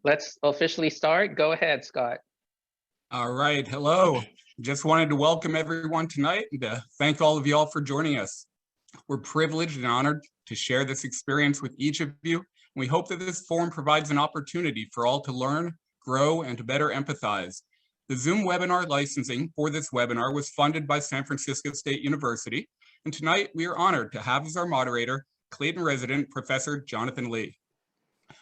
Let's officially start. Go ahead, Scott. All right, hello. Just wanted to welcome everyone tonight and to thank all of you all for joining us. We're privileged and honored to share this experience with each of you. We hope that this forum provides an opportunity for all to learn, grow, and to better empathize. The Zoom webinar licensing for this webinar was funded by San Francisco State University, and tonight we are honored to have as our moderator, Clayton resident, Professor Jonathan Lee.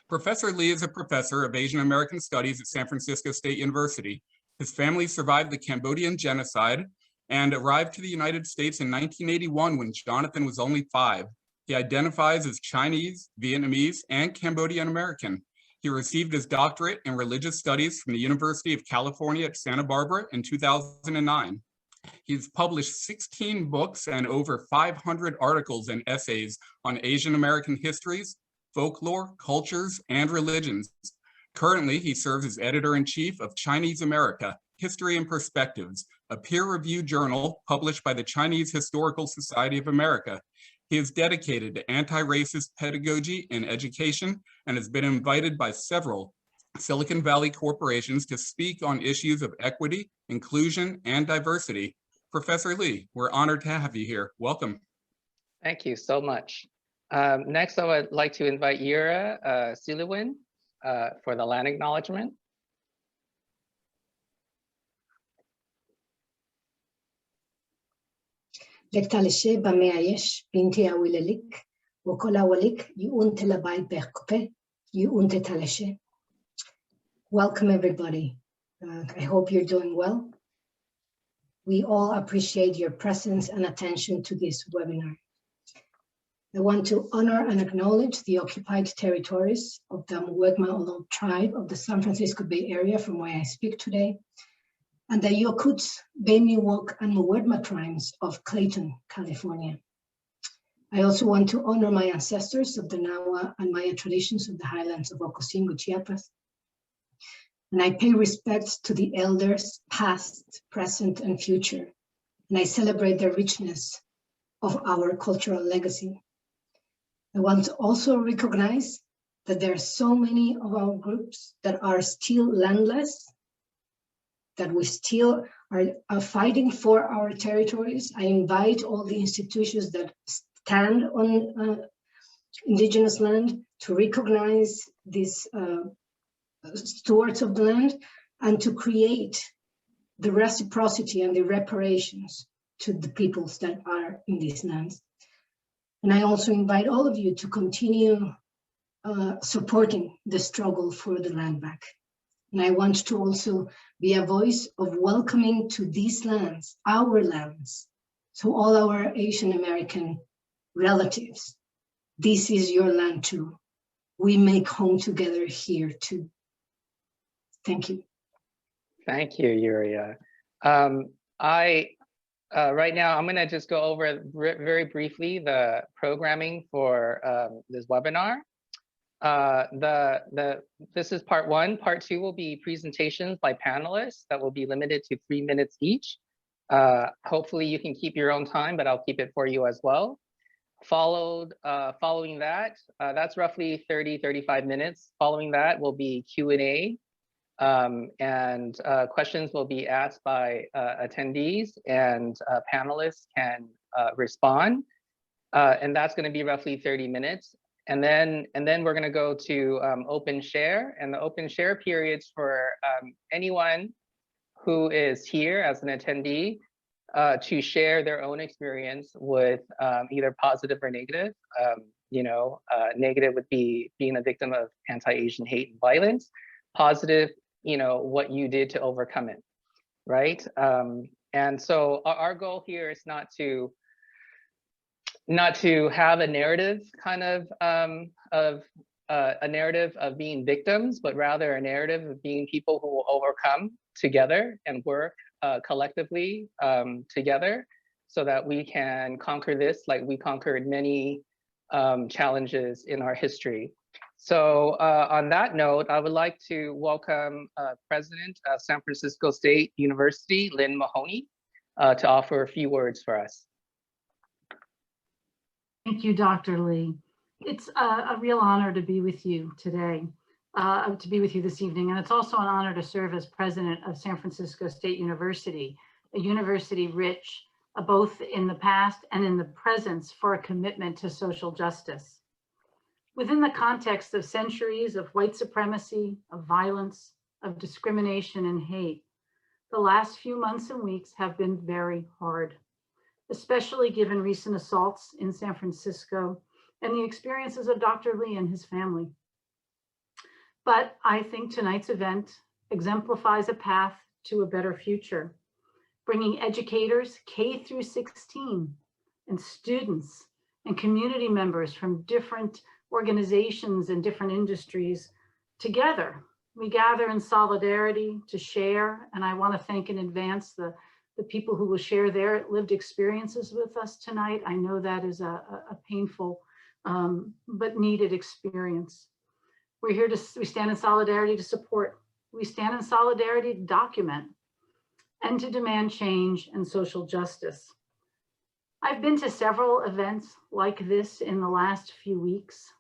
Professor Lee is a professor of Asian American Studies at San Francisco State University. His family survived the Cambodian genocide and arrived to the United States in 1981 when Jonathan was only 5. He identifies as Chinese, Vietnamese, and Cambodian American. He received his doctorate in religious studies from the University of California at Santa Barbara in 2009. He's published 16 books and over 500 articles and essays on Asian American histories, folklore, cultures, and religions. Currently, he serves as editor-in-chief of Chinese America, History and Perspectives, a peer-reviewed journal published by the Chinese Historical Society of America. He is dedicated to anti-racist pedagogy in education and has been invited by several Silicon Valley corporations to speak on issues of equity, inclusion, and diversity. Professor Lee, we're honored to have you here. Welcome. Thank you so much. Next, I would like to invite Yura Siliwin for the land acknowledgement. Lektalishe bameayesh binti awilelik wokola walik yuunte labai berkupe yuunte taleshe. Welcome everybody. I hope you're doing well. We all appreciate your presence and attention to this webinar. I want to honor and acknowledge the occupied territories of the Muwegma Ohlone tribe of the San Francisco Bay Area from where I speak today, and the Yokuts, Bay-Miwok, and Muwegma tribes of Clayton, California. I also want to honor my ancestors of the Nahua and Maya traditions of the highlands of Ocosingo, Chiapas. And I pay respects to the elders, past, present, and future. And I celebrate the richness of our cultural legacy. I want to also recognize that there are so many of our groups that are still landless, that we still are fighting for our territories. I invite all the institutions that stand on indigenous land to recognize these stewards of the land and to create the reciprocity and the reparations to the peoples that are in these lands. And I also invite all of you to continue supporting the struggle for the land back. And I want to also be a voice of welcoming to these lands, our lands, to all our Asian American relatives. This is your land too. We make home together here too. Thank you. Thank you, Yuria. Right now, I'm going to just go over very briefly the programming for this webinar. This is part 1. Part 2 will be presentations by panelists that will be limited to 3 minutes each. Hopefully you can keep your own time, but I'll keep it for you as well. Following that, that's roughly 30-35 minutes. Following that will be Q&A. And questions will be asked by attendees, and panelists can respond. And that's going to be roughly 30 minutes. And then we're going to go to open share, and the open share periods for anyone who is here as an attendee to share their own experience with either positive or negative. Negative would be being a victim of anti-Asian hate and violence. Positive, what you did to overcome it, right? And so our goal here is not to have a narrative kind of a narrative of being victims, but rather a narrative of being people who will overcome together and work collectively together, so that we can conquer this like we conquered many challenges in our history. So on that note, I would like to welcome President of San Francisco State University, Lynn Mahoney, to offer a few words for us. Thank you, Dr. Lee. It's a real honor to be with you today. to be with you this evening. And it's also an honor to serve as president of San Francisco State University, a university rich both in the past and in the present for a commitment to social justice. Within the context of centuries of white supremacy, of violence, of discrimination and hate, the last few months and weeks have been very hard, especially given recent assaults in San Francisco and the experiences of Dr. Lee and his family. But I think tonight's event exemplifies a path to a better future, bringing educators K through 16 and students and community members from different organizations and different industries together. We gather in solidarity to share, and I want to thank in advance the people who will share their lived experiences with us tonight. I know that is a painful but needed experience. We stand in solidarity to support. We stand in solidarity to document and to demand change and social justice. I've been to several events like this in the last few weeks,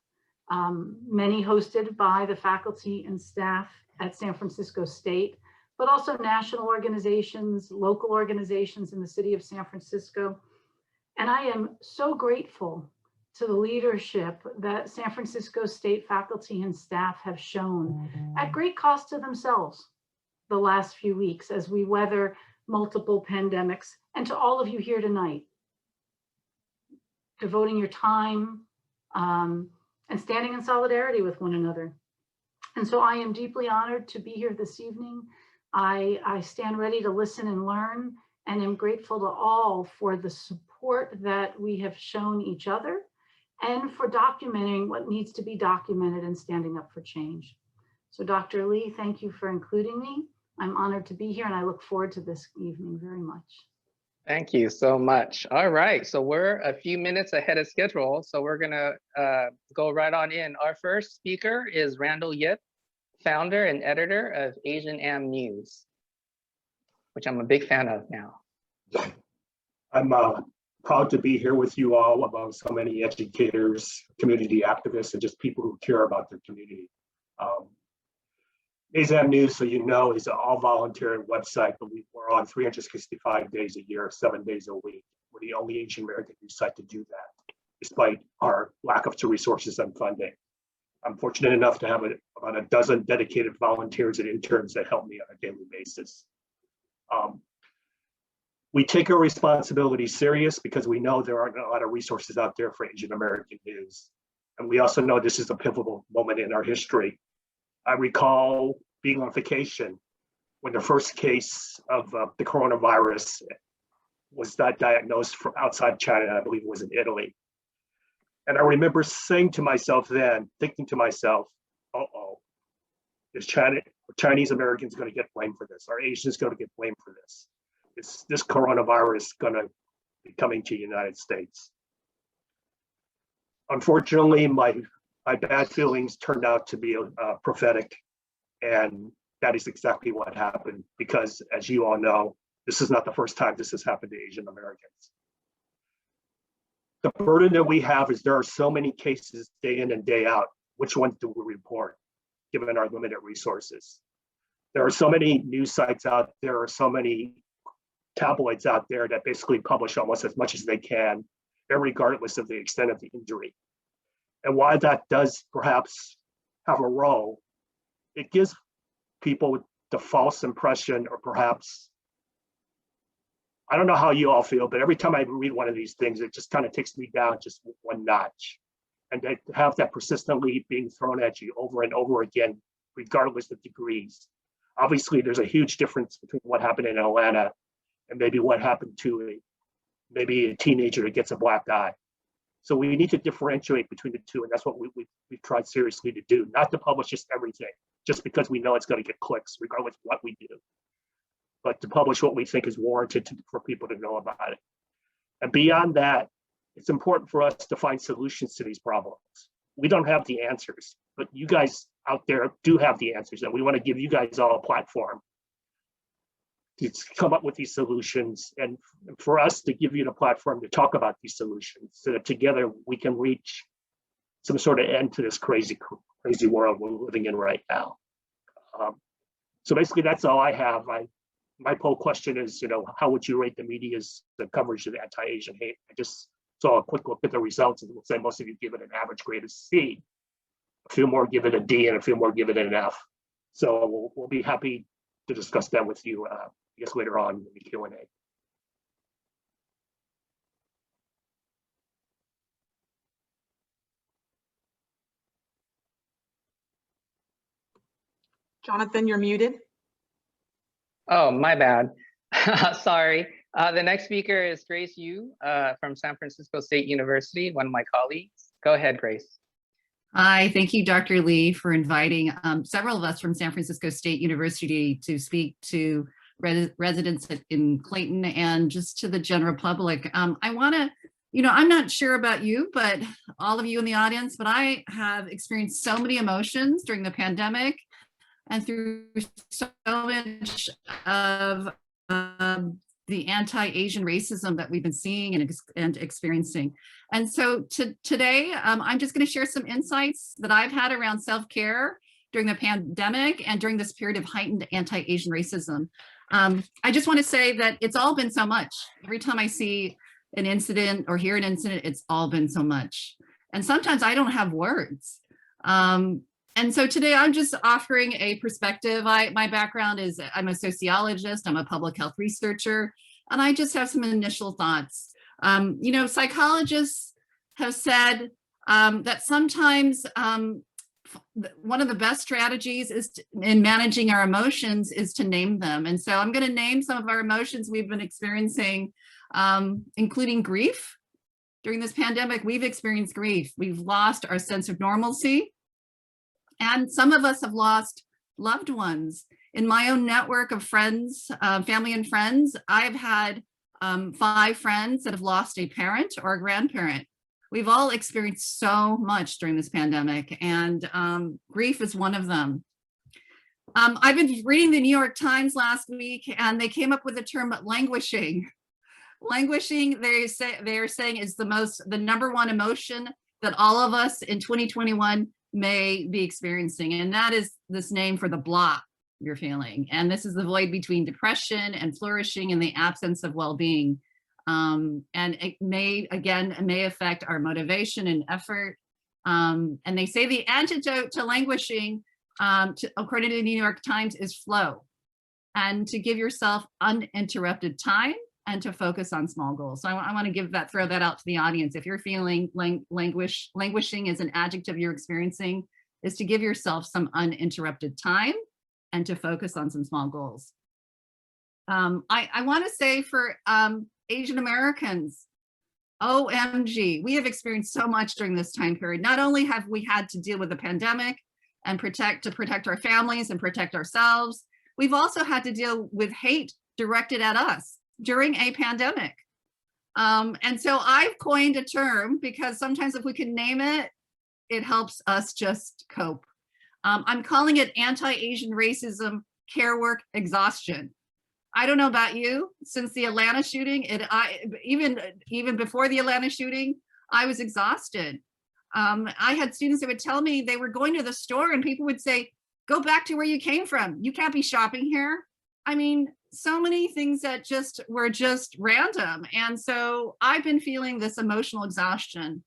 many hosted by the faculty and staff at San Francisco State, but also national organizations, local organizations in the city of San Francisco. And I am so grateful to the leadership that San Francisco State faculty and staff have shown at great cost to themselves the last few weeks as we weather multiple pandemics, and to all of you here tonight, devoting your time and standing in solidarity with one another. And so I am deeply honored to be here this evening. I stand ready to listen and learn, and am grateful to all for the support that we have shown each other and for documenting what needs to be documented and standing up for change. So Dr. Lee, thank you for including me. I'm honored to be here, and I look forward to this evening very much. Thank you so much. All right, so we're a few minutes ahead of schedule, so we're gonna go right on in. Our first speaker is Randall Yip, founder and editor of Asian Am News, which I'm a big fan of now. I'm proud to be here with you all, among so many educators, community activists, and just people who care about their community. Asian Am News, so you know, is an all-volunteer website, but we're on 365 days a year, 7 days a week. We're the only Asian American news site to do that, despite our lack of resources and funding. I'm fortunate enough to have about a dozen dedicated volunteers and interns that help me on a daily basis. We take our responsibility serious because we know there aren't a lot of resources out there for Asian American news. And we also know this is a pivotal moment in our history. I recall being on vacation when the first case of the coronavirus was not diagnosed from outside China, I believe it was in Italy. And I remember saying to myself then, thinking to myself, uh-oh, is Chinese Americans going to get blamed for this? Are Asians going to get blamed for this? Is this coronavirus going to be coming to the United States? Unfortunately, my bad feelings turned out to be prophetic, and that is exactly what happened, because as you all know, this is not the first time this has happened to Asian Americans. The burden that we have is there are so many cases day in and day out. Which ones do we report, given our limited resources? There are so many news sites out there, are so many tabloids out there that basically publish almost as much as they can, regardless of the extent of the injury. And why that does perhaps have a role, it gives people the false impression, or perhaps, I don't know how you all feel, but every time I read one of these things, it just kind of takes me down just one notch. And to have that persistently being thrown at you over and over again, regardless of degrees. Obviously, there's a huge difference between what happened in Atlanta and maybe what happened to maybe a teenager that gets a black eye. So we need to differentiate between the two, and that's what we've tried seriously to do, not to publish just everything, just because we know it's going to get clicks, regardless of what we do, but to publish what we think is warranted for people to know about it. And beyond that, it's important for us to find solutions to these problems. We don't have the answers, but you guys out there do have the answers, and we want to give you guys all a platform to come up with these solutions, and for us to give you the platform to talk about these solutions so that together we can reach some sort of end to this crazy crazy world we're living in right now. So basically, that's all I have. My poll question is, how would you rate the media's coverage of anti-Asian hate? I just saw a quick look at the results, and it looks like most of you give it an average grade of C. A few more give it a D, and a few more give it an F. So we'll be happy to discuss that with you, I guess, later on in the Q&A. Jonathan, you're muted. Oh, my bad. Sorry. The next speaker is Grace Yu from San Francisco State University, one of my colleagues. Go ahead, Grace. Hi, thank you, Dr. Lee, for inviting several of us from San Francisco State University to speak to residents in Clayton and just to the general public. I want to, I'm not sure about you, but all of you in the audience, but I have experienced so many emotions during the pandemic and through so much of the anti-Asian racism that we've been seeing and experiencing. And so today, I'm just going to share some insights that I've had around self-care during the pandemic and during this period of heightened anti-Asian racism. I just want to say that it's all been so much. Every time I see an incident or hear an incident, it's all been so much. And sometimes I don't have words. And so today I'm just offering a perspective. My background is I'm a sociologist, I'm a public health researcher, and I just have some initial thoughts. Psychologists have said that sometimes one of the best strategies in managing our emotions is to name them. And so I'm going to name some of our emotions we've been experiencing, including grief. During this pandemic, we've experienced grief. We've lost our sense of normalcy. And some of us have lost loved ones. In my own network of friends, family and friends, I've had 5 friends that have lost a parent or a grandparent. We've all experienced so much during this pandemic, and grief is one of them. I've been reading the New York Times last week, and they came up with the term languishing. Languishing, they're saying, is the number one emotion that all of us in 2021 may be experiencing, and that is this name for the block you're feeling. And this is the void between depression and flourishing in the absence of well-being. And it may affect our motivation and effort. And they say the antidote to languishing, according to the New York Times, is flow, and to give yourself uninterrupted time and to focus on small goals. So I want to throw that out to the audience. If you're feeling languishing is an adjective you're experiencing, is to give yourself some uninterrupted time and to focus on some small goals. I want to say for Asian Americans, OMG, we have experienced so much during this time period. Not only have we had to deal with the pandemic and protect our families and protect ourselves, we've also had to deal with hate directed at us during a pandemic. And so I've coined a term because sometimes if we can name it, it helps us just cope. I'm calling it anti-Asian racism care work exhaustion. I don't know about you, since the Atlanta shooting, even before the Atlanta shooting, I was exhausted. I had students that would tell me they were going to the store and people would say, go back to where you came from. You can't be shopping here. I mean, so many things that were just random. And so I've been feeling this emotional exhaustion.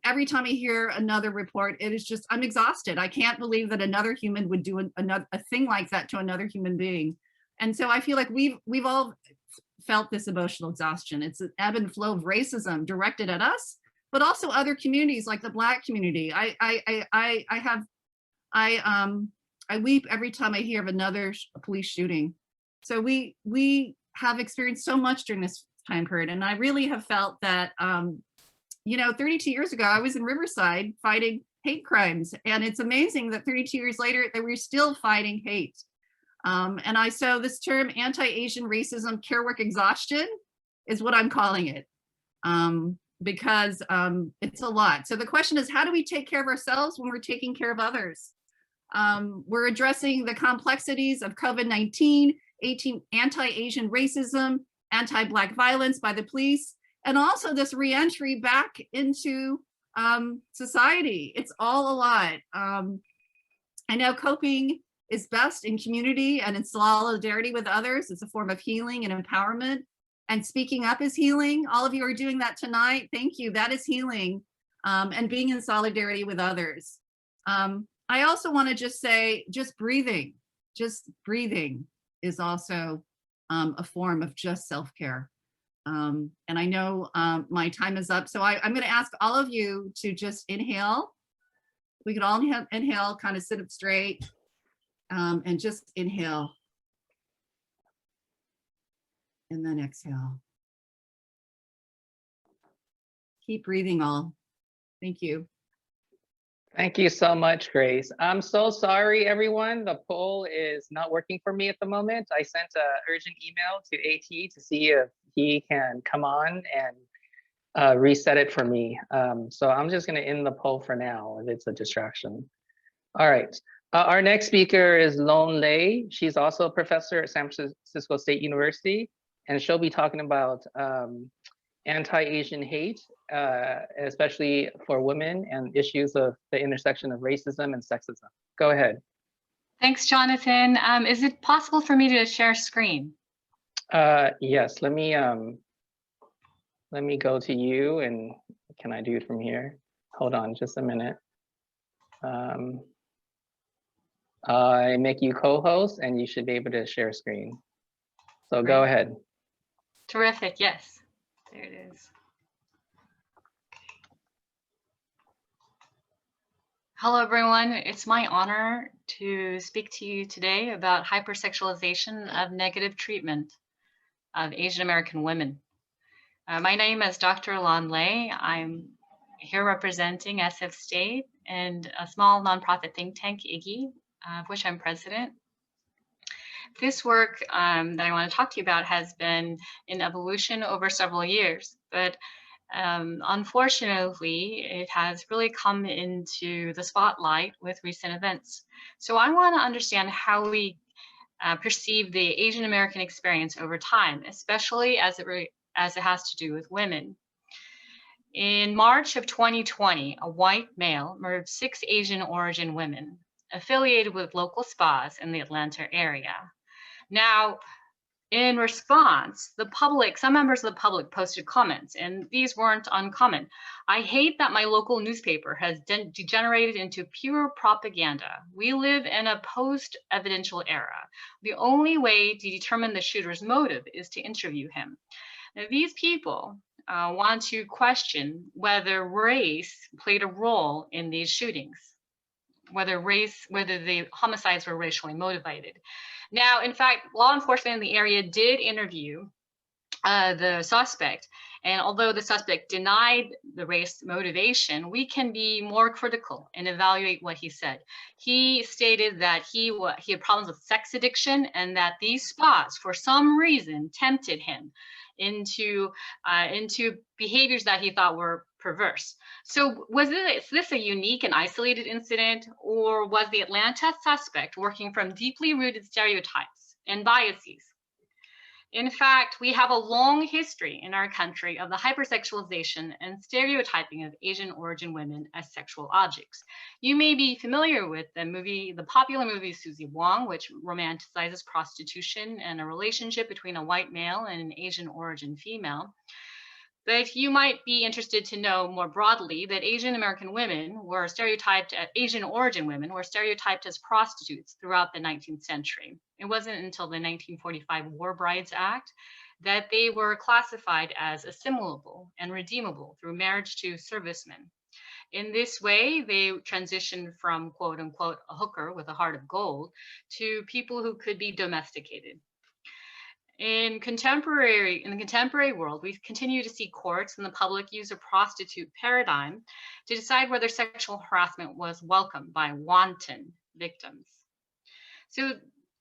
Every time I hear another report, it is just, I'm exhausted. I can't believe that another human would do a thing like that to another human being. And so I feel like we've all felt this emotional exhaustion. It's an ebb and flow of racism directed at us, but also other communities like the Black community. I weep every time I hear of another police shooting. So we have experienced so much during this time period. And I really have felt that, 32 years ago, I was in Riverside fighting hate crimes. And it's amazing that 32 years later, that we're still fighting hate. So this term anti-Asian racism care work exhaustion is what I'm calling it, because it's a lot. So the question is, how do we take care of ourselves when we're taking care of others? We're addressing the complexities of COVID-19, anti-Asian racism, anti-Black violence by the police, and also this reentry back into society. It's all a lot. I know coping is best in community and in solidarity with others. It's a form of healing and empowerment. And speaking up is healing. All of you are doing that tonight. Thank you. That is healing. And being in solidarity with others. I also want to just say, just breathing is also a form of just self-care. And I know my time is up. So I'm going to ask all of you to just inhale. We can all inhale, kind of sit up straight, and just inhale. And then exhale. Keep breathing all. Thank you. Thank you so much, Grace. I'm so sorry, everyone. The poll is not working for me at the moment. I sent an urgent email to AT to see if he can come on and reset it for me. So I'm just going to end the poll for now if it's a distraction. All right. Our next speaker is Lone Lei. She's also a professor at San Francisco State University, and she'll be talking about anti-Asian hate, especially for women, and issues of the intersection of racism and sexism. Go ahead. Thanks, Jonathan. Is it possible for me to share screen? Yes, let me go to you, and can I do it from here? Hold on just a minute. I make you co-host and you should be able to share screen. So go ahead. Terrific, yes. There it is. Hello, everyone. It's my honor to speak to you today about hypersexualization of negative treatment of Asian American women. My name is Dr. Lon Lei. I'm here representing SF State and a small nonprofit think tank, IGGY, of which I'm president. This work that I want to talk to you about has been in evolution over several years, but unfortunately, it has really come into the spotlight with recent events. So I want to understand how we perceive the Asian American experience over time, especially as it has to do with women. In March of 2020, a white male murdered 6 Asian origin women affiliated with local spas in the Atlanta area. Now, in response, some members of the public posted comments, and these weren't uncommon. I hate that my local newspaper has degenerated into pure propaganda. We live in a post-evidential era. The only way to determine the shooter's motive is to interview him. Now, these people want to question whether race played a role in these shootings, whether the homicides were racially motivated. Now, in fact, law enforcement in the area did interview the suspect, and although the suspect denied the race motivation, we can be more critical and evaluate what he said. He stated that he had problems with sex addiction, and that these spas, for some reason, tempted him into behaviors that he thought were perverse. So was this a unique and isolated incident, or was the Atlanta suspect working from deeply rooted stereotypes and biases? In fact, we have a long history in our country of the hypersexualization and stereotyping of Asian origin women as sexual objects. You may be familiar with the popular movie Susie Wong, which romanticizes prostitution and a relationship between a white male and an Asian origin female. But you might be interested to know more broadly that Asian origin women were stereotyped as prostitutes throughout the 19th century. It wasn't until the 1945 War Brides Act that they were classified as assimilable and redeemable through marriage to servicemen. In this way, they transitioned from quote unquote a hooker with a heart of gold to people who could be domesticated. In the contemporary world, we continue to see courts and the public use a prostitute paradigm to decide whether sexual harassment was welcomed by wanton victims. So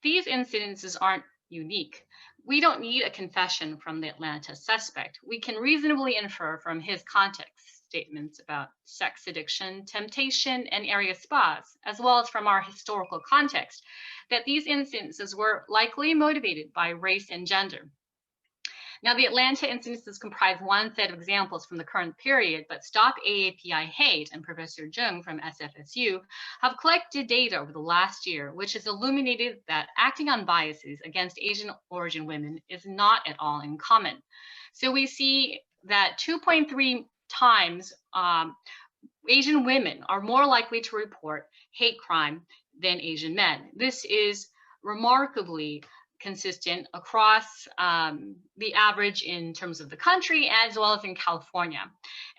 these incidences aren't unique. We don't need a confession from the Atlanta suspect. We can reasonably infer from his context statements about sex addiction, temptation, and area spas, as well as from our historical context, that these instances were likely motivated by race and gender. Now, the Atlanta incidences comprise one set of examples from the current period, but Stop AAPI Hate and Professor Jung from SFSU have collected data over the last year, which has illuminated that acting on biases against Asian origin women is not at all uncommon. So we see that 2.3 times Asian women are more likely to report hate crime than Asian men. This is remarkably consistent across the average in terms of the country as well as in California.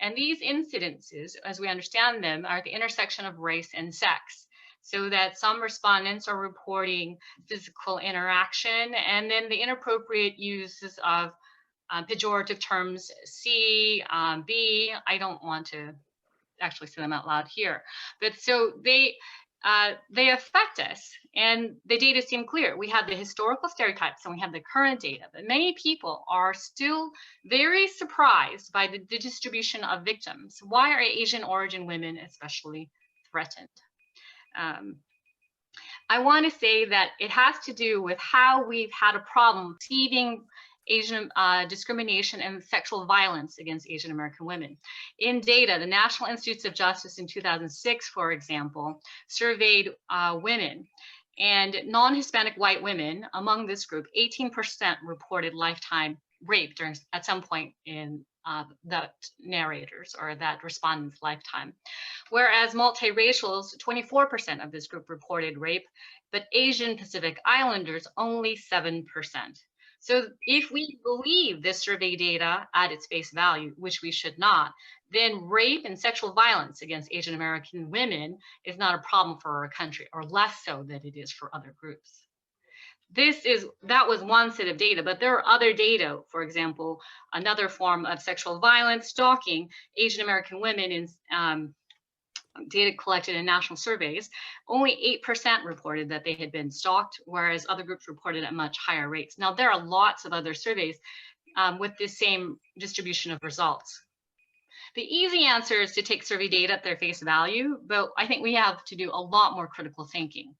And these incidences, as we understand them, are at the intersection of race and sex. So that some respondents are reporting physical interaction, and then the inappropriate uses of pejorative terms C, B. I don't want to actually say them out loud here, but so they affect us, and the data seem clear. We have the historical stereotypes and we have the current data, but many people are still very surprised by the distribution of victims. Why are Asian origin women especially threatened? I want to say that it has to do with how we've had a problem perceiving Asian discrimination and sexual violence against Asian American women. In data, the National Institutes of Justice in 2006, for example, surveyed women, and non-Hispanic white women. Among this group, 18% reported lifetime rape at some point in that narrator's or that respondent's lifetime. Whereas multiracials, 24% of this group reported rape, but Asian Pacific Islanders, only 7%. So if we believe this survey data at its face value, which we should not, then rape and sexual violence against Asian American women is not a problem for our country, or less so than it is for other groups. That was one set of data, but there are other data. For example, another form of sexual violence, stalking Asian American women in data collected in national surveys, only 8% reported that they had been stalked, whereas other groups reported at much higher rates. Now, there are lots of other surveys with this same distribution of results. The easy answer is to take survey data at their face value, but I think we have to do a lot more critical thinking.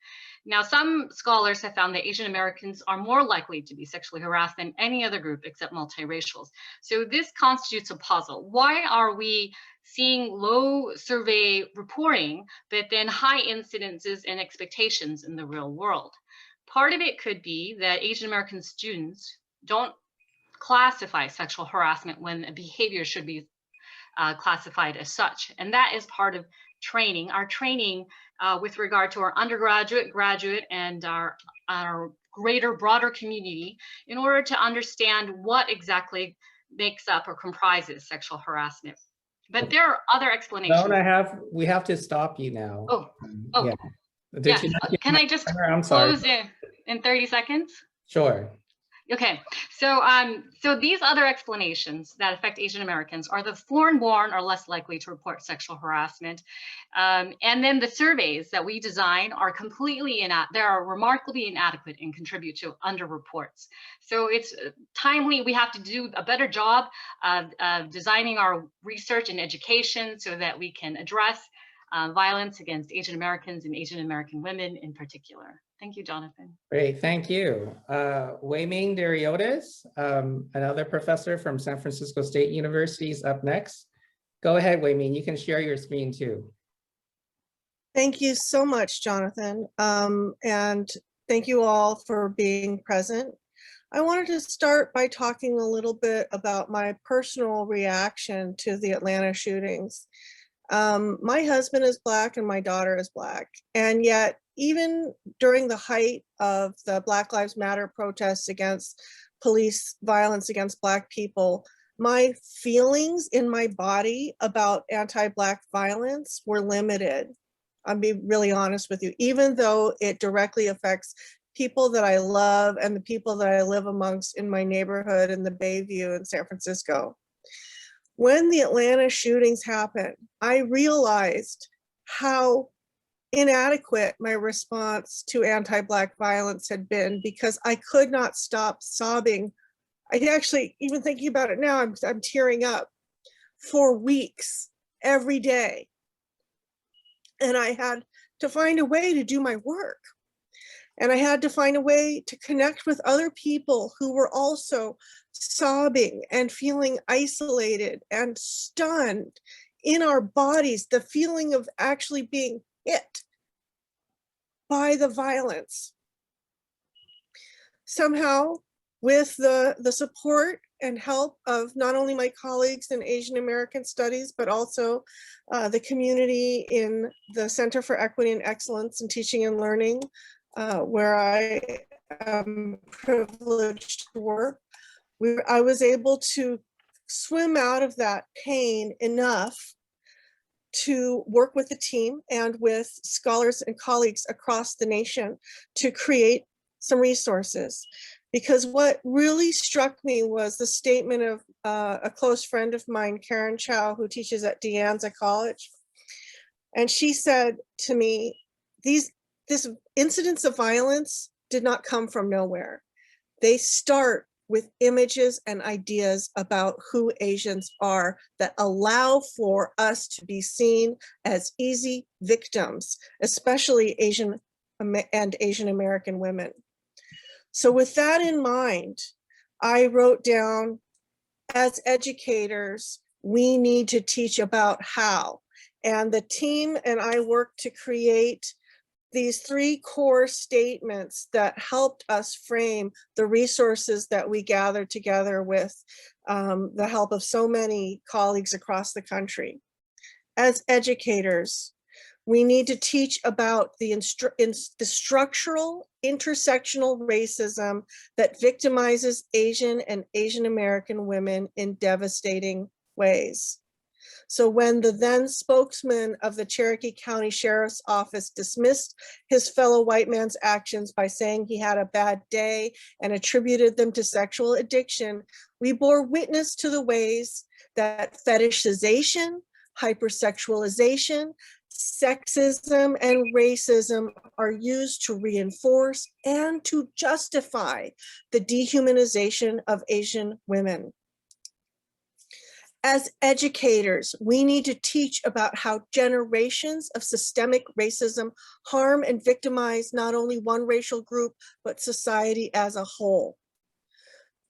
Now, some scholars have found that Asian Americans are more likely to be sexually harassed than any other group except multiracials. So this constitutes a puzzle. Why are we seeing low survey reporting, but then high incidences and expectations in the real world? Part of it could be that Asian American students don't classify sexual harassment when a behavior should be classified as such. And that is part of training. Our training with regard to our undergraduate, graduate, and our greater, broader community in order to understand what exactly makes up or comprises sexual harassment. But there are other explanations. We have to stop you now. Oh. Yeah. Yeah. Can I just close in 30 seconds? Sure. Okay, so these other explanations that affect Asian Americans are the foreign-born are less likely to report sexual harassment, and then the surveys that we design are they are remarkably inadequate and contribute to underreports. So it's timely. We have to do a better job of designing our research and education so that we can address violence against Asian Americans and Asian American women in particular. Thank you, Jonathan. Great, thank you. Wei-Ming Derriotis, another professor from San Francisco State University, is up next. Go ahead, Wei-Ming, you can share your screen too. Thank you so much, Jonathan. And thank you all for being present. I wanted to start by talking a little bit about my personal reaction to the Atlanta shootings. My husband is Black and my daughter is Black, and yet even during the height of the Black Lives Matter protests against police violence against Black people, my feelings in my body about anti-Black violence were limited. I'll be really honest with you, even though it directly affects people that I love and the people that I live amongst in my neighborhood in the Bayview in San Francisco. When the Atlanta shootings happened, I realized how inadequate my response to anti-Black violence had been, because I could not stop sobbing. I actually, even thinking about it now, I'm tearing up for weeks, every day. And I had to find a way to do my work. And I had to find a way to connect with other people who were also sobbing and feeling isolated and stunned in our bodies, the feeling of actually being hit by the violence. Somehow, with the support and help of not only my colleagues in Asian American Studies, but also the community in the Center for Equity and Excellence in Teaching and Learning, where I am privileged to work, I was able to swim out of that pain enough to work with the team and with scholars and colleagues across the nation to create some resources. Because what really struck me was the statement of a close friend of mine, Karen Chow, who teaches at De Anza College. And she said to me, this incidents of violence did not come from nowhere. They start with images and ideas about who Asians are that allow for us to be seen as easy victims, especially Asian and Asian American women. So with that in mind, I wrote down, as educators, we need to teach about how. And the team and I worked to create these 3 core statements that helped us frame the resources that we gathered together with the help of so many colleagues across the country. As educators, we need to teach about the structural intersectional racism that victimizes Asian and Asian American women in devastating ways. So when the then spokesman of the Cherokee County Sheriff's Office dismissed his fellow white man's actions by saying he had a bad day and attributed them to sexual addiction, we bore witness to the ways that fetishization, hypersexualization, sexism, and racism are used to reinforce and to justify the dehumanization of Asian women. As educators, we need to teach about how generations of systemic racism harm and victimize not only one racial group, but society as a whole.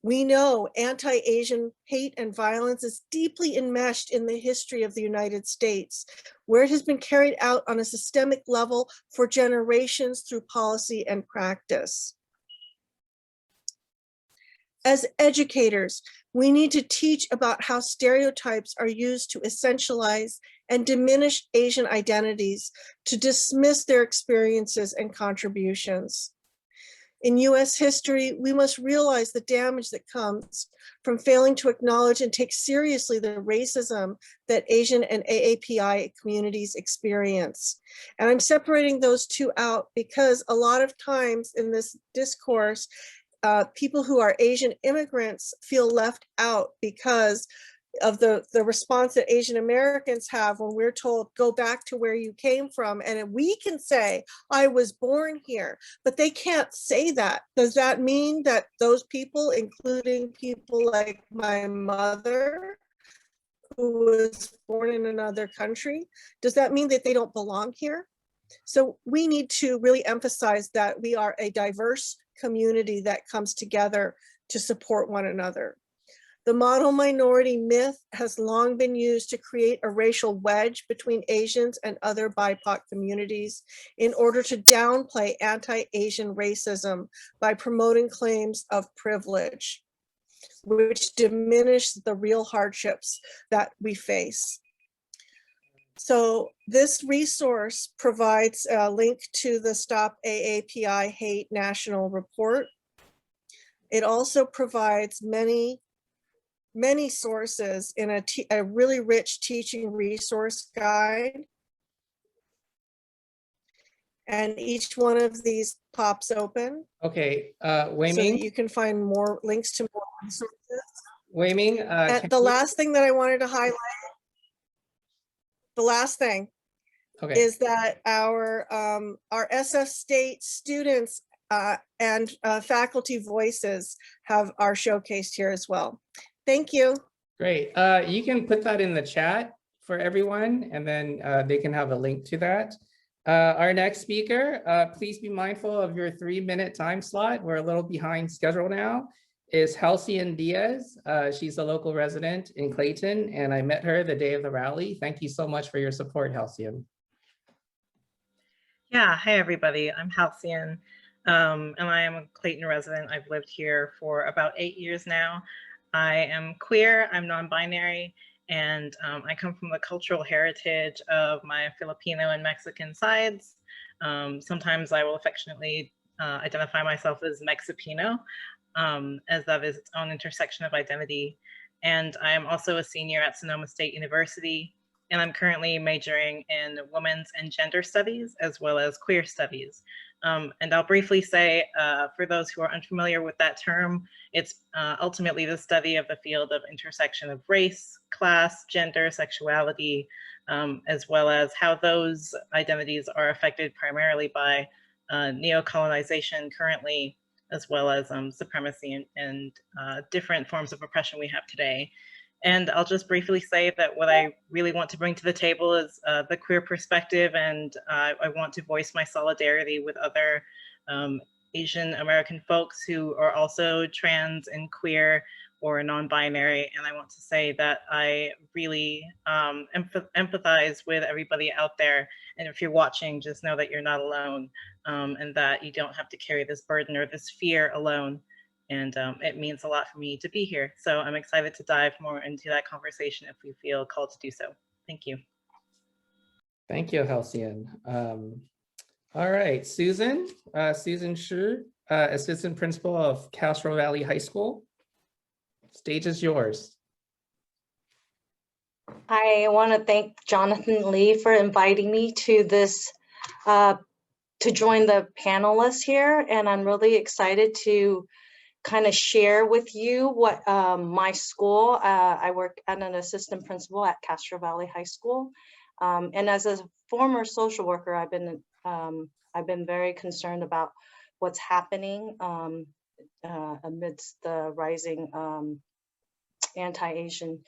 We know anti-Asian hate and violence is deeply enmeshed in the history of the United States, where it has been carried out on a systemic level for generations through policy and practice. As educators, we need to teach about how stereotypes are used to essentialize and diminish Asian identities, to dismiss their experiences and contributions. In US history, we must realize the damage that comes from failing to acknowledge and take seriously the racism that Asian and AAPI communities experience. And I'm separating those 2 out because a lot of times in this discourse, people who are Asian immigrants feel left out because of the response that Asian Americans have when we're told, go back to where you came from. And we can say, I was born here, but they can't say that. Does that mean that those people, including people like my mother, who was born in another country, does that mean that they don't belong here? So we need to really emphasize that we are a diverse community that comes together to support one another. The model minority myth has long been used to create a racial wedge between Asians and other BIPOC communities in order to downplay anti-Asian racism by promoting claims of privilege, which diminish the real hardships that we face. So this resource provides a link to the Stop AAPI Hate National Report. It also provides many sources in a really rich teaching resource guide. And each one of these pops open. Okay, Wei Ming, so that you can find more links to more resources. Wei Ming, the last thing that I wanted to highlight, the last thing is that our SF State students and faculty voices are showcased here as well. Thank you. Great. You can put that in the chat for everyone, and then they can have a link to that. Our next speaker, please be mindful of your 3-minute time slot. We're a little behind schedule now, is Halcyon Diaz. She's a local resident in Clayton, and I met her the day of the rally. Thank you so much for your support, Halcyon. Yeah, hi everybody, I'm Halcyon, and I am a Clayton resident. I've lived here for about 8 years now. I am queer, I'm non-binary, and I come from the cultural heritage of my Filipino and Mexican sides. Sometimes I will affectionately identify myself as Mexipino, as that is its own intersection of identity. And I am also a senior at Sonoma State University, and I'm currently majoring in women's and gender studies as well as queer studies. And I'll briefly say, for those who are unfamiliar with that term, it's ultimately the study of the field of intersection of race, class, gender, sexuality, as well as how those identities are affected primarily by neocolonization currently, as well as supremacy and different forms of oppression we have today. And I'll just briefly say that what I really want to bring to the table is the queer perspective, and I want to voice my solidarity with other Asian American folks who are also trans and queer or non-binary. And I want to say that I really empathize with everybody out there. And if you're watching, just know that you're not alone, and that you don't have to carry this burden or this fear alone. And it means a lot for me to be here. So I'm excited to dive more into that conversation if we feel called to do so. Thank you. Thank you, Halcyon. All right, Susan, Susan Shi, Assistant Principal of Castro Valley High School. Stage is yours. I want to thank Jonathan Lee for inviting me to this, to join the panelists here. And I'm really excited to kind of share with you what my school, I work as an assistant principal at Castro Valley High School. And as a former social worker, I've been very concerned about what's happening amidst the rising anti-Asian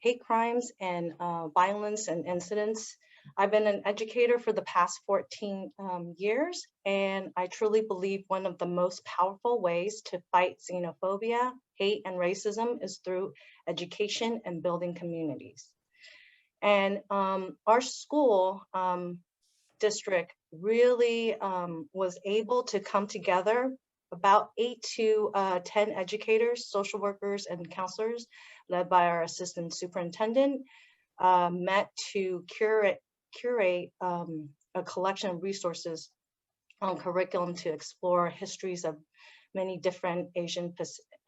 hate crimes and violence and incidents. I've been an educator for the past 14 years, and I truly believe one of the most powerful ways to fight xenophobia, hate, and racism is through education and building communities. And our school district really was able to come together. About 8 to 10 educators, social workers, and counselors, led by our assistant superintendent, met to curate a collection of resources on curriculum to explore histories of many different Asian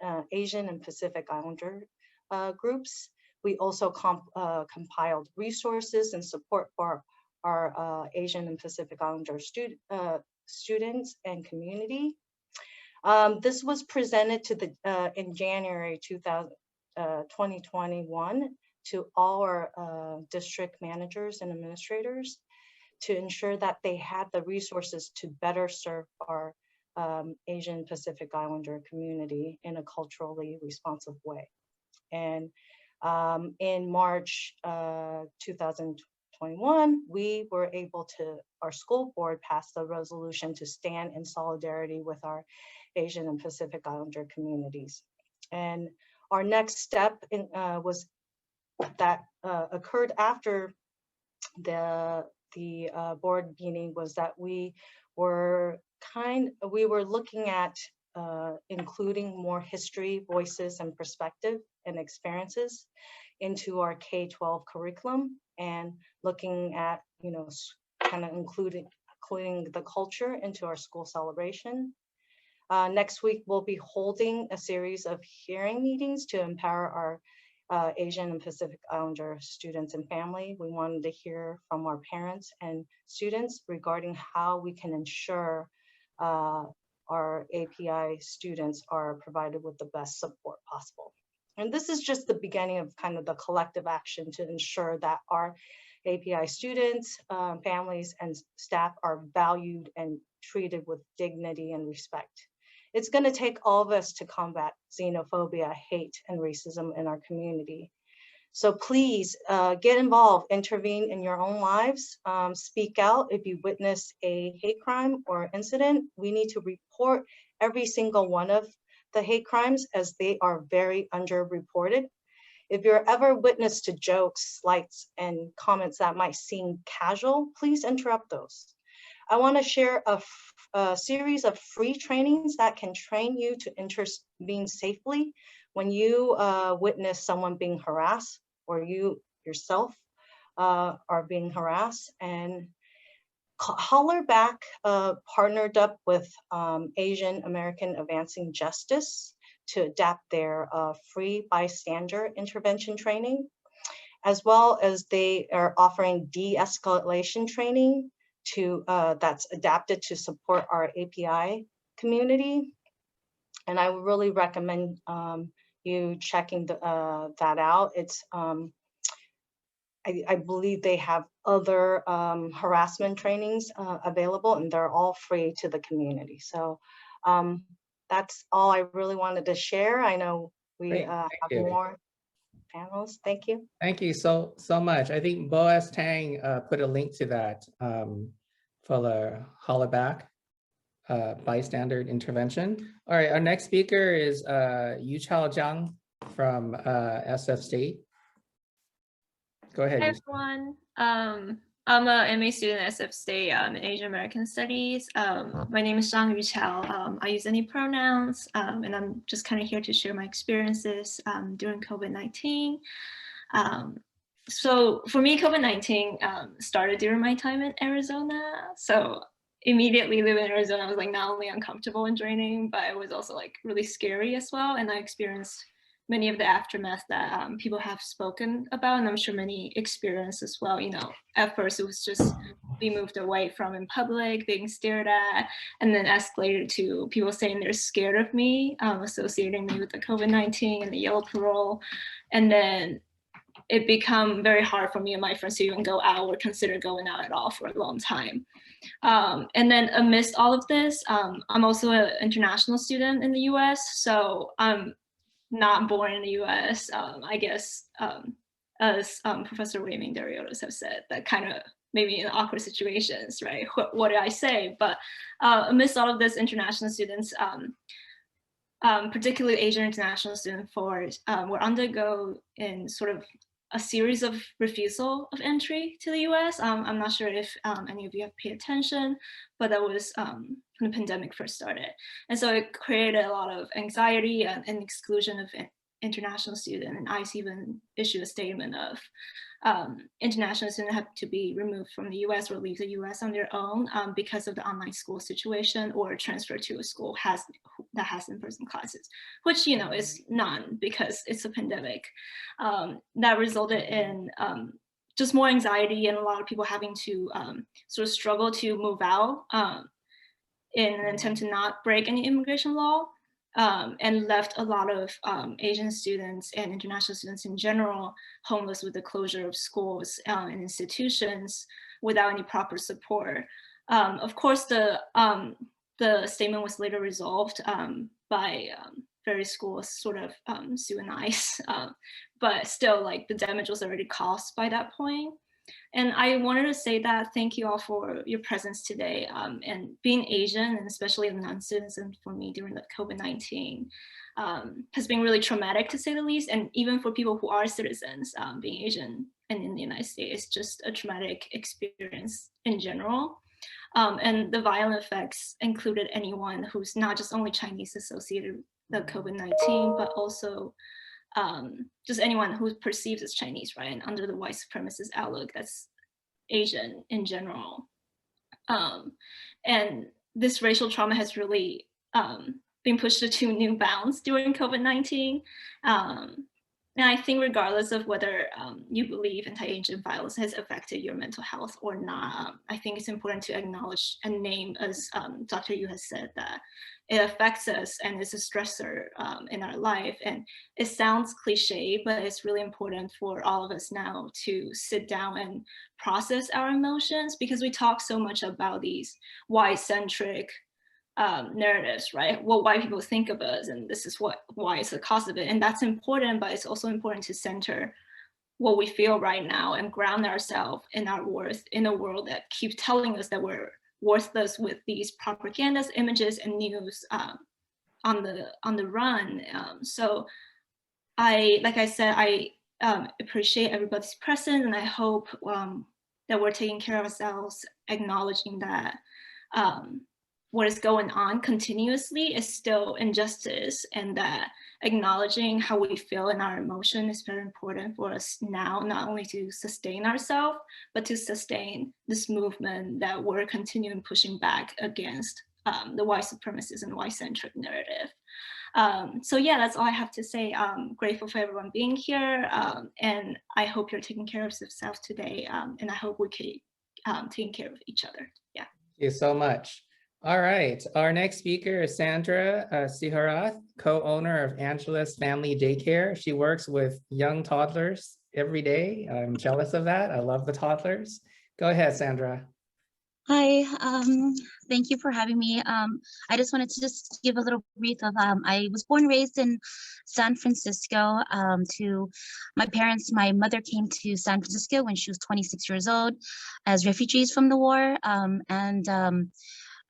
and Pacific Islander groups. We also compiled resources and support for our Asian and Pacific Islander students and community. This was presented to the in January 2021 to all our district managers and administrators to ensure that they had the resources to better serve our Asian Pacific Islander community in a culturally responsive way. And in March 2021, we were able to, our school board passed a resolution to stand in solidarity with our Asian and Pacific Islander communities. And our next step was that occurred after the board meeting was that we were looking at including more history, voices, and perspective and experiences into our K-12 curriculum, and looking at, kind of including the culture into our school celebration. Next week, we'll be holding a series of hearing meetings to empower our Asian and Pacific Islander students and family. We wanted to hear from our parents and students regarding how we can ensure our API students are provided with the best support possible. And this is just the beginning of kind of the collective action to ensure that our API students, families, and staff are valued and treated with dignity and respect. It's going to take all of us to combat xenophobia, hate, and racism in our community. So please get involved, intervene in your own lives, speak out if you witness a hate crime or incident. We need to report every single one of the hate crimes as they are very underreported. If you're ever witness to jokes, slights, and comments that might seem casual, please interrupt those. I want to share a series of free trainings that can train you to intervene safely when you witness someone being harassed or you yourself are being harassed. And Holler Back partnered up with Asian American Advancing Justice to adapt their free bystander intervention training, as well as they are offering de-escalation training that's adapted to support our API community. And I would really recommend you checking that out. It's I believe they have other harassment trainings available, and they're all free to the community. So that's all I really wanted to share. I know we have more panels. Thank you. Thank you so much. I think Boaz Tang put a link to that for the Holler Back bystander intervention. All right, our next speaker is Yuchao Zhang from SF State. Go ahead. Hi everyone. I'm a MA student at SF State in Asian American Studies. My name is Zhang Yuchao. I use any pronouns, and I'm just kind of here to share my experiences during COVID-19. So for me, COVID-19 started during my time in Arizona. So immediately living in Arizona, I was like not only uncomfortable and draining, but it was also like really scary as well. And I experienced many of the aftermath that people have spoken about, and I'm sure many experience as well. You know, at first it was just being moved away from in public, being stared at, and then escalated to people saying they're scared of me, associating me with the COVID-19 and the yellow parole. And then it became very hard for me and my friends to even go out or consider going out at all for a long time. And then amidst all of this, I'm also an international student in the US, so I'm not born in the US, I guess, as Professor Wei-Ming Dariotis have said, that kind of maybe in awkward situations, right? What did I say? But amidst all of this, international students, particularly Asian international students, will undergo in sort of a series of refusal of entry to the US. I'm not sure if any of you have paid attention, but that was when the pandemic first started. And so it created a lot of anxiety and exclusion of international students. And ICE even issued a statement of international students have to be removed from the US or leave the US on their own because of the online school situation, or transfer to a school that has in-person classes, which, you know, is none because it's a pandemic. That resulted in just more anxiety and a lot of people having to sort of struggle to move out in an attempt to not break any immigration law. And left a lot of Asian students and international students in general homeless with the closure of schools and institutions without any proper support. Of course, the statement was later resolved by various schools sort of suing ICE, but still, like, the damage was already caused by that point. And I wanted to say that thank you all for your presence today, and being Asian, and especially a non-citizen for me during the COVID-19 has been really traumatic, to say the least. And even for people who are citizens, being Asian and in the United States, just a traumatic experience in general. And the violent effects included anyone who's not just only Chinese associated with the COVID-19, but also just anyone who perceives as Chinese, right? And under the white supremacist outlook, that's Asian in general. And this racial trauma has really been pushed to new bounds during COVID-19. And I think regardless of whether you believe anti-Asian violence has affected your mental health or not, I think it's important to acknowledge and name, as Dr. Yu has said, that it affects us and is a stressor in our life. And it sounds cliche, but it's really important for all of us now to sit down and process our emotions, because we talk so much about these white-centric narratives, right? What white people think of us, and this is why it's the cause of it. And that's important, but it's also important to center what we feel right now and ground ourselves in our worth in a world that keeps telling us that we're worthless with these propagandas, images, and news on the run. So like I said, I appreciate everybody's presence, and I hope that we're taking care of ourselves, acknowledging that what is going on continuously is still injustice, and that acknowledging how we feel and our emotion is very important for us now, not only to sustain ourselves, but to sustain this movement that we're continuing pushing back against the white supremacist and white-centric narrative. So yeah, that's all I have to say. I'm grateful for everyone being here, and I hope you're taking care of yourself today, and I hope we keep taking care of each other. Yeah. Thank you so much. All right, our next speaker is Sandra Siharath, co-owner of Angela's Family Daycare. She works with young toddlers every day. I'm jealous of that. I love the toddlers. Go ahead, Sandra. Hi, thank you for having me. I just wanted to just give a little brief of, I was born and raised in San Francisco. To my parents, my mother came to San Francisco when she was 26 years old as refugees from the war.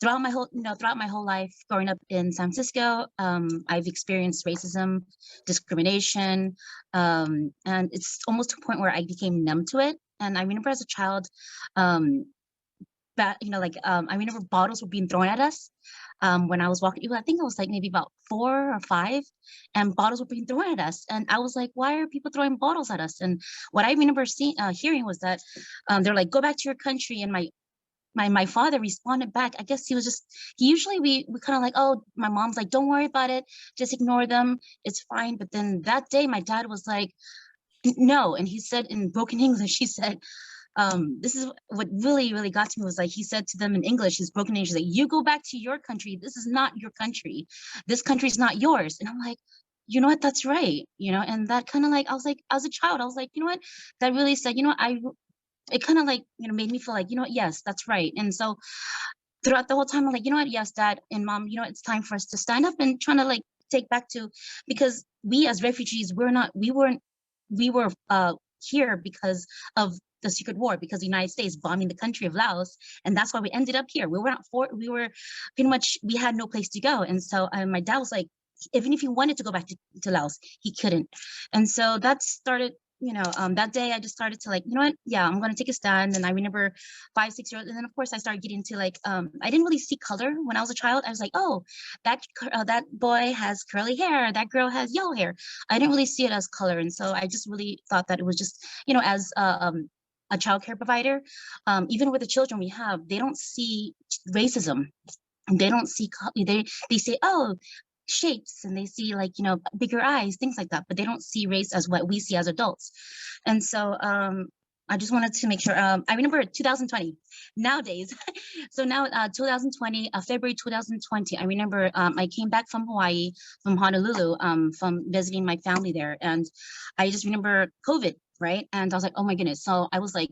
Throughout my whole life growing up in San Francisco, I've experienced racism, discrimination, and it's almost to a point where I became numb to it. And I remember as a child, I remember bottles were being thrown at us when I was walking. I think I was like maybe about 4 or 5, and bottles were being thrown at us. And I was like, why are people throwing bottles at us? And what I remember hearing was that they're like, go back to your country. And my father responded back. I guess usually we kind of like, oh, my mom's like, don't worry about it, just ignore them, it's fine. But then that day my dad was like, no. And he said in broken English, he said, this is what really, really got to me, was like, he said to them in English, his broken English, like, you go back to your country. This is not your country. This country is not yours. And I'm like, you know what, that's right. And that kind of like, I was like, as a child, I was like, you know what, that really said, it kind of like, made me feel like, yes, that's right. And so throughout the whole time, I'm like, you know what, yes, Dad and Mom, it's time for us to stand up and trying to like take back to, because we as refugees, we were here because of the secret war, because the United States bombing the country of Laos. And that's why we ended up here. We were pretty much, we had no place to go. And so my dad was like, even if he wanted to go back to Laos, he couldn't. And so that started, that day I just started to like, you know what, yeah, I'm going to take a stand. And I remember 5, 6 years old. And then of course I started getting into like, I didn't really see color when I was a child. I was like, oh, that boy has curly hair, that girl has yellow hair. I didn't really see it as color. And so I just really thought that it was just, as a childcare provider, even with the children we have, they don't see racism. They don't see, they say, oh, shapes, and they see like, bigger eyes, things like that, but they don't see race as what we see as adults. And so I just wanted to make sure, I remember 2020 nowadays. So now 2020, February 2020, I remember I came back from Hawaii, from Honolulu, from visiting my family there. And I just remember COVID, right? And I was like, oh my goodness. So I was like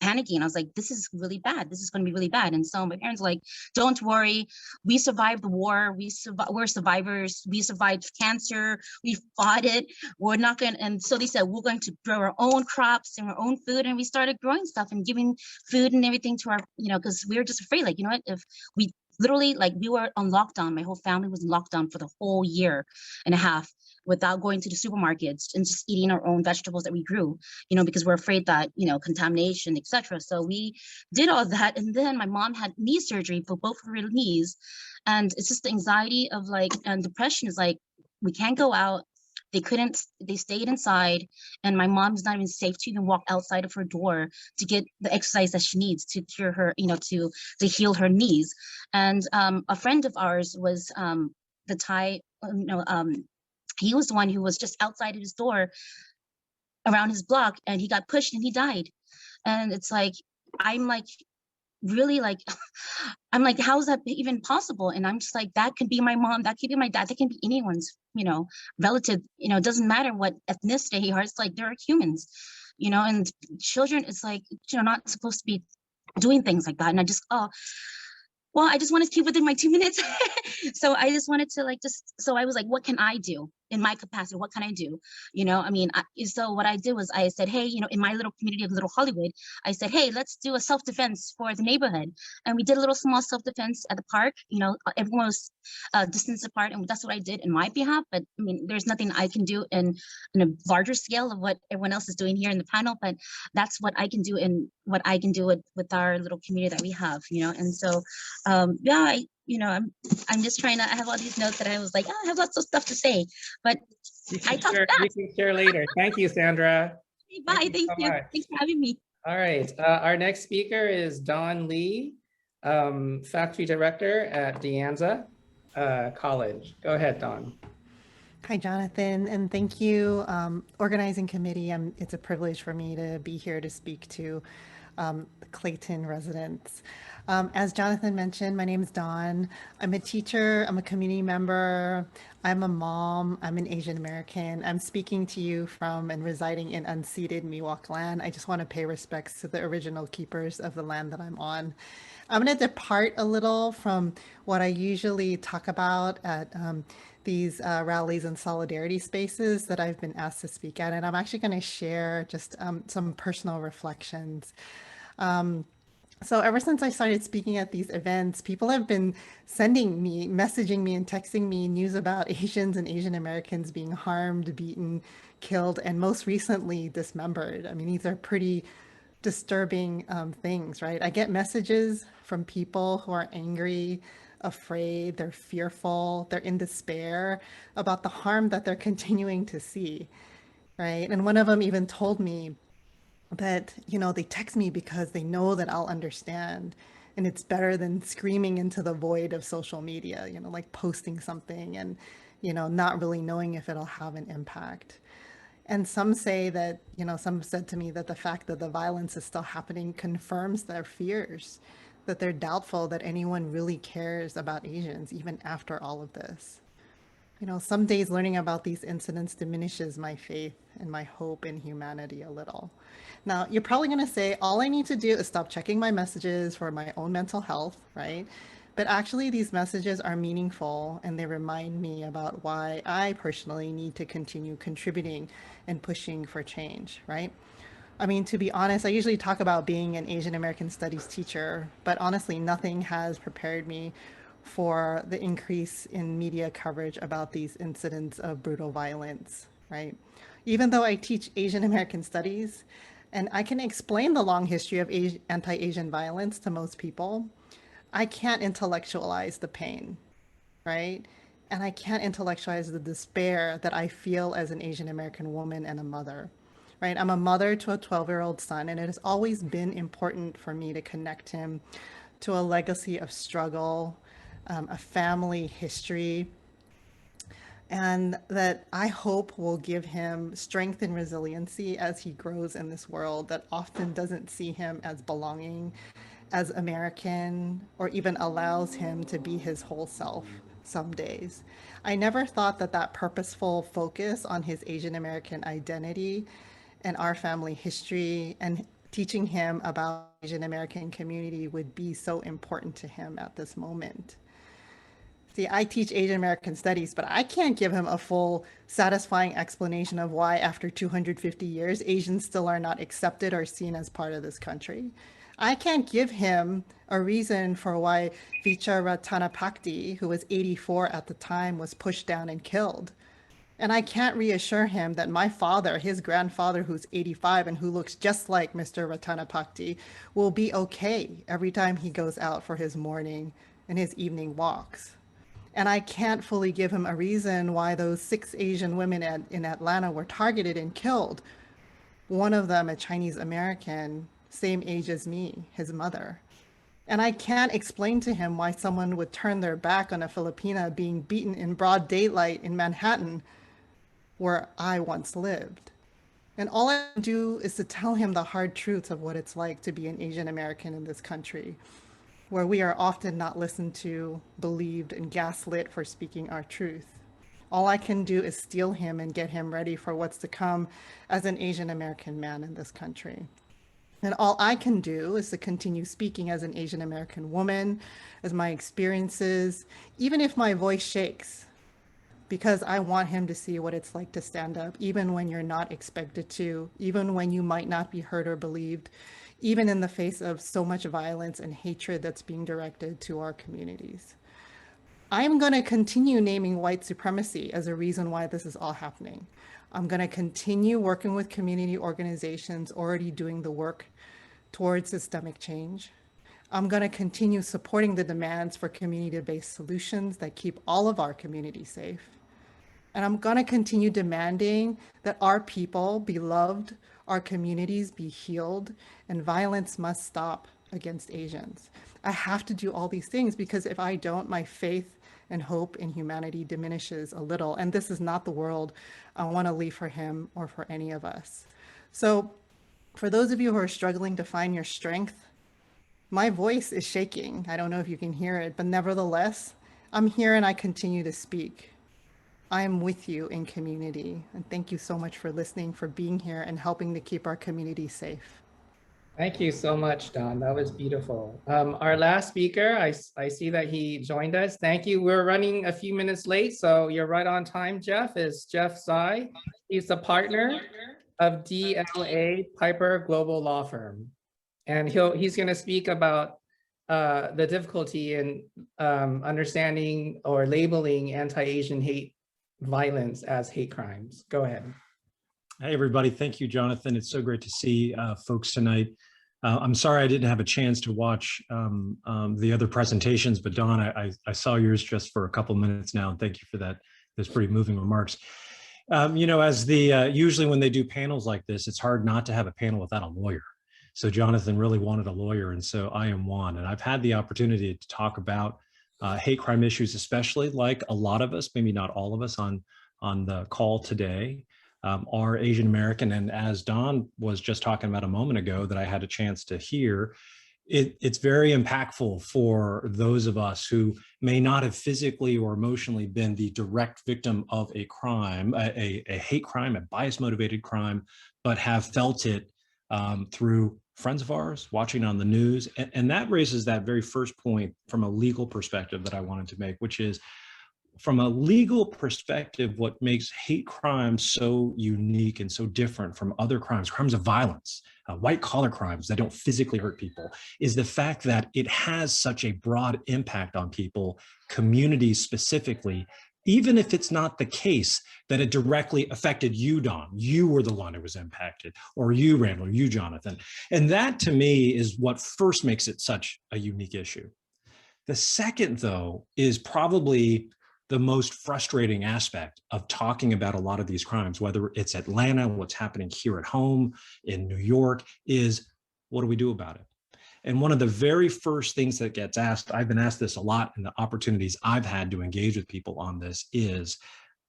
panicking. I was like, this is really bad. This is going to be really bad. And so my parents were like, don't worry. We survived the war. We're survivors. We survived cancer. We fought it. We're not going to, and so they said, we're going to grow our own crops and our own food. And we started growing stuff and giving food and everything to our, because we were just afraid, like, what if we literally, like, we were on lockdown. My whole family was in lockdown for the whole year and a half without going to the supermarkets and just eating our own vegetables that we grew, because we're afraid that, contamination, etc. So we did all that. And then my mom had knee surgery for both of her knees. And it's just the anxiety of like, and depression is like, we can't go out. They stayed inside, and my mom's not even safe to even walk outside of her door to get the exercise that she needs to cure her, to heal her knees. And a friend of ours was the Thai, he was the one who was just outside of his door around his block, and he got pushed and he died. And it's like, I'm like, really like, I'm like, how is that even possible? And I'm just like, that could be my mom, that could be my dad, that can be anyone's, relative, it doesn't matter what ethnicity you are. It's like, they're humans, and children, it's like, not supposed to be doing things like that. And I just, well, I just wanted to keep within my 2 minutes. So I just wanted to like, so I was like, what can I do? in my capacity, what can I do? You know, I mean, so what I did was I said, hey, you know, in my little community of Little Hollywood, I said, hey, let's do a self-defense for the neighborhood. And we did a little small self-defense at the park. You know, everyone was distance apart, and that's what I did in my behalf. But I mean, there's nothing I can do in a larger scale of what everyone else is doing here in the panel, but that's what I can do in what I can do with our little community that we have, you know. And so yeah, I'm just trying to, I have all these notes that I was like, oh, I have lots of stuff to say, but I talk fast. You can share later. Thank you, Sandra. Bye, thank you. Thanks for having me. All right, our next speaker is Dawn Lee, Faculty Director at De Anza College. Go ahead, Dawn. Hi, Jonathan, and thank you, organizing committee. It's a privilege for me to be here to speak to Clayton residents. As Jonathan mentioned, my name is Dawn. I'm a teacher, I'm a community member, I'm a mom, I'm an Asian American. I'm speaking to you from and residing in unceded Miwok land. I just want to pay respects to the original keepers of the land that I'm on. I'm going to depart a little from what I usually talk about at these rallies and solidarity spaces that I've been asked to speak at, and I'm actually going to share just some personal reflections. So ever since I started speaking at these events, people have been sending me, messaging me and texting me news about Asians and Asian Americans being harmed, beaten, killed, and most recently dismembered. I mean, these are pretty disturbing things, right? I get messages from people who are angry, afraid, they're fearful, they're in despair about the harm that they're continuing to see, right? And one of them even told me that, you know, they text me because they know that I'll understand. And it's better than screaming into the void of social media, you know, like posting something and, you know, not really knowing if it'll have an impact. And some say that, you know, some said to me that the fact that the violence is still happening confirms their fears, that they're doubtful that anyone really cares about Asians, even after all of this. You know, some days learning about these incidents diminishes my faith and my hope in humanity a little. Now, you're probably going to say, all I need to do is stop checking my messages for my own mental health, right? But actually, these messages are meaningful, and they remind me about why I personally need to continue contributing and pushing for change, right? I mean, to be honest, I usually talk about being an Asian American studies teacher, but honestly, nothing has prepared me for the increase in media coverage about these incidents of brutal violence, right? Even though I teach Asian American studies, and I can explain the long history of anti-Asian violence to most people, I can't intellectualize the pain, right? And I can't intellectualize the despair that I feel as an Asian American woman and a mother, right? I'm a mother to a 12-year-old son, and it has always been important for me to connect him to a legacy of struggle, a family history, and that I hope will give him strength and resiliency as he grows in this world that often doesn't see him as belonging, as American, or even allows him to be his whole self some days. I never thought that that purposeful focus on his Asian American identity and our family history and teaching him about Asian American community would be so important to him at this moment. See, I teach Asian American studies, but I can't give him a full, satisfying explanation of why, after 250 years, Asians still are not accepted or seen as part of this country. I can't give him a reason for why Vicha Ratanapakdi, who was 84 at the time, was pushed down and killed. And I can't reassure him that my father, his grandfather, who's 85 and who looks just like Mr. Ratanapakdi, will be okay every time he goes out for his morning and his evening walks. And I can't fully give him a reason why those 6 Asian women in Atlanta were targeted and killed. One of them, a Chinese American, same age as me, his mother. And I can't explain to him why someone would turn their back on a Filipina being beaten in broad daylight in Manhattan, where I once lived. And all I do is to tell him the hard truths of what it's like to be an Asian American in this country, where we are often not listened to, believed, and gaslit for speaking our truth. All I can do is steel him and get him ready for what's to come as an Asian American man in this country. And all I can do is to continue speaking as an Asian American woman, as my experiences, even if my voice shakes, because I want him to see what it's like to stand up, even when you're not expected to, even when you might not be heard or believed, even in the face of so much violence and hatred that's being directed to our communities. I'm going to continue naming white supremacy as a reason why this is all happening. I'm going to continue working with community organizations already doing the work towards systemic change. I'm going to continue supporting the demands for community-based solutions that keep all of our communities safe. And I'm going to continue demanding that our people be loved, our communities be healed, and violence must stop against Asians. I have to do all these things because if I don't, my faith and hope in humanity diminishes a little. And this is not the world I want to leave for him or for any of us. So for those of you who are struggling to find your strength, my voice is shaking. I don't know if you can hear it, but nevertheless, I'm here and I continue to speak. I am with you in community. And thank you so much for listening, for being here and helping to keep our community safe. Thank you so much, Don. That was beautiful. Our last speaker, I see that he joined us. Thank you. We're running a few minutes late, so you're right on time, Jeff, is Jeff Tsai. He's a partner of DLA Piper Global Law Firm. And he's going to speak about the difficulty in understanding or labeling anti-Asian hate violence as hate crimes. Go ahead. Hey, everybody. Thank you, Jonathan. It's so great to see folks tonight. I'm sorry I didn't have a chance to watch the other presentations, but Don, I saw yours just for a couple minutes now, and thank you for that. Those pretty moving remarks. You know, as usually when they do panels like this, it's hard not to have a panel without a lawyer. So Jonathan really wanted a lawyer, and so I am one. And I've had the opportunity to talk about hate crime issues, especially like a lot of us, maybe not all of us on the call today, are Asian American. And as Don was just talking about a moment ago that I had a chance to hear, it's very impactful for those of us who may not have physically or emotionally been the direct victim of a crime, a hate crime, a bias motivated crime, but have felt it through friends of ours watching on the news. And that raises that very first point from a legal perspective that I wanted to make, which is from a legal perspective, what makes hate crimes so unique and so different from other crimes of violence, white collar crimes that don't physically hurt people, is the fact that it has such a broad impact on people, communities specifically, even if it's not the case that it directly affected you, Don. You were the one who was impacted, or you, Randall, or you, Jonathan. And that to me is what first makes it such a unique issue. The second, though, is probably the most frustrating aspect of talking about a lot of these crimes, whether it's Atlanta, what's happening here at home, in New York, is what do we do about it? And one of the very first things that gets asked, I've been asked this a lot in the opportunities I've had to engage with people on this, is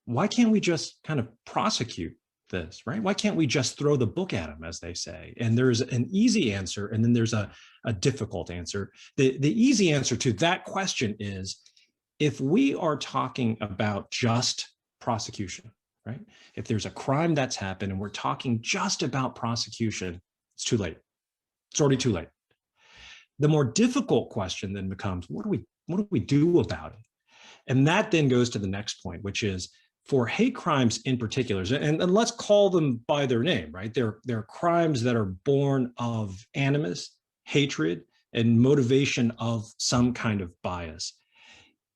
why can't we just kind of prosecute this, right? Why can't we just throw the book at them, as they say? And there's an easy answer, and then there's a difficult answer. The easy answer to that question is, if we are talking about just prosecution, right? If there's a crime that's happened and we're talking just about prosecution, it's too late. It's already too late. The more difficult question then becomes, what do we do about it? And that then goes to the next point, which is for hate crimes in particular, and let's call them by their name, right? They're crimes that are born of animus, hatred, and motivation of some kind of bias.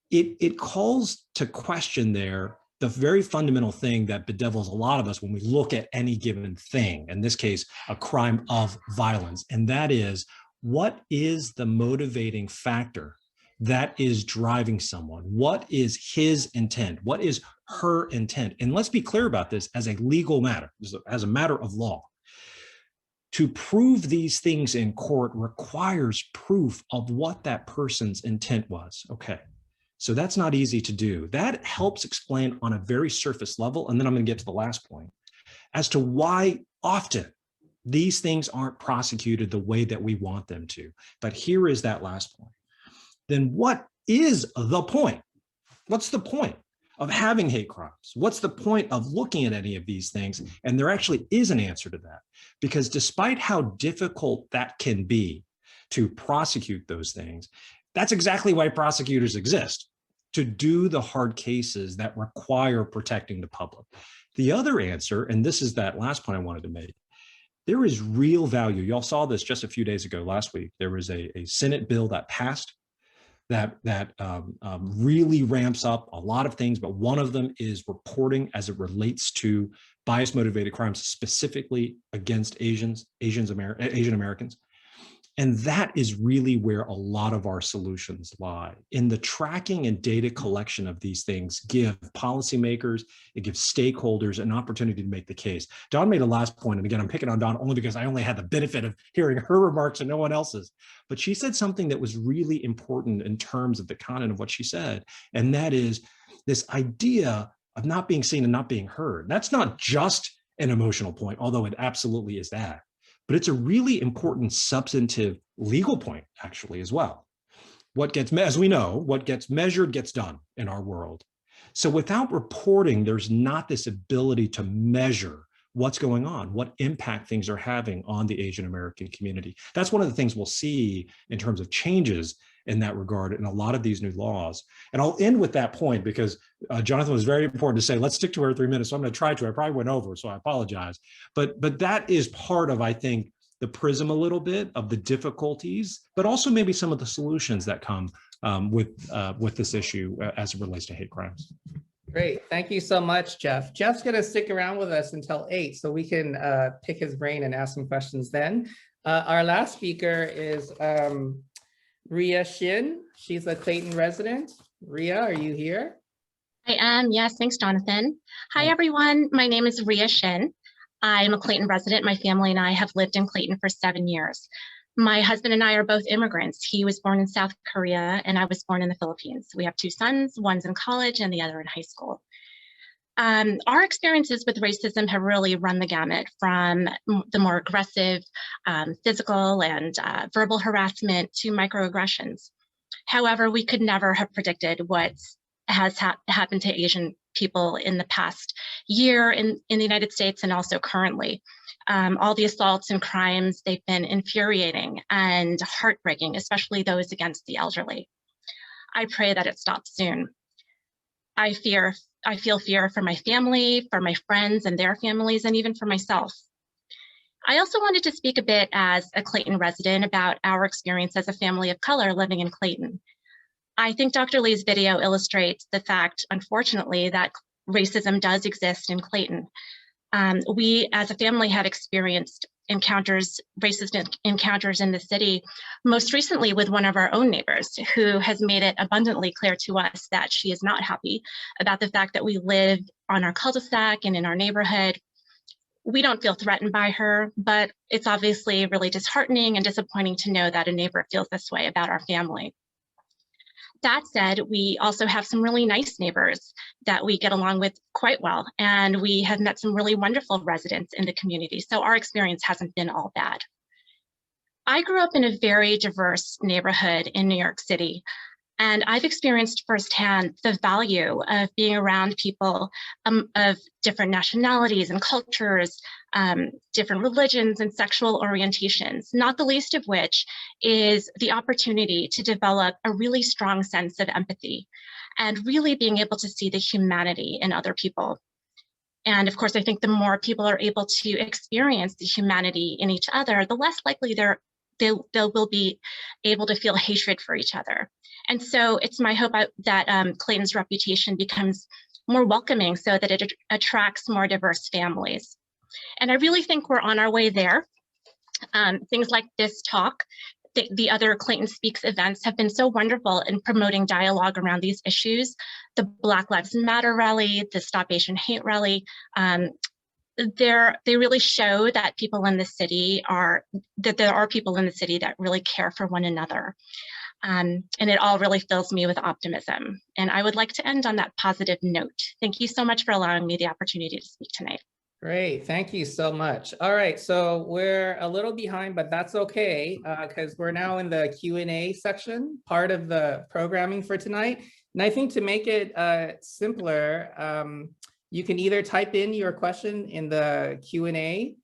It calls to question there the very fundamental thing that bedevils a lot of us when we look at any given thing, in this case, a crime of violence, and that is, what is the motivating factor that is driving someone? What is his intent? What is her intent? And let's be clear about this as a legal matter, as a matter of law. To prove these things in court requires proof of what that person's intent was. Okay, so that's not easy to do. That helps explain on a very surface level, and then I'm going to get to the last point, as to why often these things aren't prosecuted the way that we want them to. But here is that last point. Then what is the point? What's the point of having hate crimes? What's the point of looking at any of these things? And there actually is an answer to that, because despite how difficult that can be to prosecute those things, that's exactly why prosecutors exist. to do the hard cases that require protecting the public. The other answer, and this is that last point I wanted to make, there is real value. Y'all saw this just a few days ago, last week. There was a Senate bill that passed that really ramps up a lot of things, but one of them is reporting as it relates to bias motivated crimes, specifically against Asian Americans. And that is really where a lot of our solutions lie. In the tracking and data collection of these things give policymakers, it gives stakeholders an opportunity to make the case. Dawn made a last point, and again, I'm picking on Dawn only because I only had the benefit of hearing her remarks and no one else's. But she said something that was really important in terms of the content of what she said, and that is this idea of not being seen and not being heard. That's not just an emotional point, although it absolutely is that. But it's a really important substantive legal point, actually, as well. What gets, as we know, what gets measured gets done in our world. So without reporting, there's not this ability to measure what's going on, what impact things are having on the Asian American community. That's one of the things we'll see in terms of changes in that regard in a lot of these new laws. And I'll end with that point because Jonathan was very important to say, let's stick to our 3 minutes. So I'm going to try to, I probably went over, so I apologize. But that is part of, I think, the prism a little bit of the difficulties, but also maybe some of the solutions that come with this issue as it relates to hate crimes. Great, thank you so much, Jeff. Jeff's gonna stick around with us until 8, so we can pick his brain and ask some questions then. Our last speaker is Ria Shin. She's a Clayton resident. Ria, are you here? I am, yes, thanks, Jonathan. Hi, everyone. My name is Ria Shin. I'm a Clayton resident. My family and I have lived in Clayton for 7 years. My husband and I are both immigrants. He was born in South Korea and I was born in the Philippines. We have 2 sons, one's in college and the other in high school. Our experiences with racism have really run the gamut from the more aggressive physical and verbal harassment to microaggressions. However, we could never have predicted what has happened to Asian people in the past year in the United States and also currently. All the assaults and crimes, they've been infuriating and heartbreaking, especially those against the elderly. I pray that it stops soon. I feel fear for my family, for my friends and their families, and even for myself. I also wanted to speak a bit as a Clayton resident about our experience as a family of color living in Clayton. I think Dr. Lee's video illustrates the fact, unfortunately, that racism does exist in Clayton. We as a family have experienced racist encounters in the city, most recently with one of our own neighbors who has made it abundantly clear to us that she is not happy about the fact that we live on our cul-de-sac and in our neighborhood. We don't feel threatened by her, but it's obviously really disheartening and disappointing to know that a neighbor feels this way about our family. That said, we also have some really nice neighbors that we get along with quite well, and we have met some really wonderful residents in the community, so our experience hasn't been all bad. I grew up in a very diverse neighborhood in New York City, and I've experienced firsthand the value of being around people of different nationalities and cultures, different religions and sexual orientations, not the least of which is the opportunity to develop a really strong sense of empathy and really being able to see the humanity in other people. And of course, I think the more people are able to experience the humanity in each other, the less likely they will be able to feel hatred for each other. And so it's my hope that Clayton's reputation becomes more welcoming so that it attracts more diverse families. And I really think we're on our way there. Things like this talk, the other Clayton Speaks events have been so wonderful in promoting dialogue around these issues. The Black Lives Matter rally, the Stop Asian Hate rally, they really show that people in the city there are people in the city that really care for one another. And it all really fills me with optimism. And I would like to end on that positive note. Thank you so much for allowing me the opportunity to speak tonight. Great, thank you so much. All right, so we're a little behind, but that's okay because we're now in the Q&A section, part of the programming for tonight. And I think to make it simpler, you can either type in your question in the Q&A,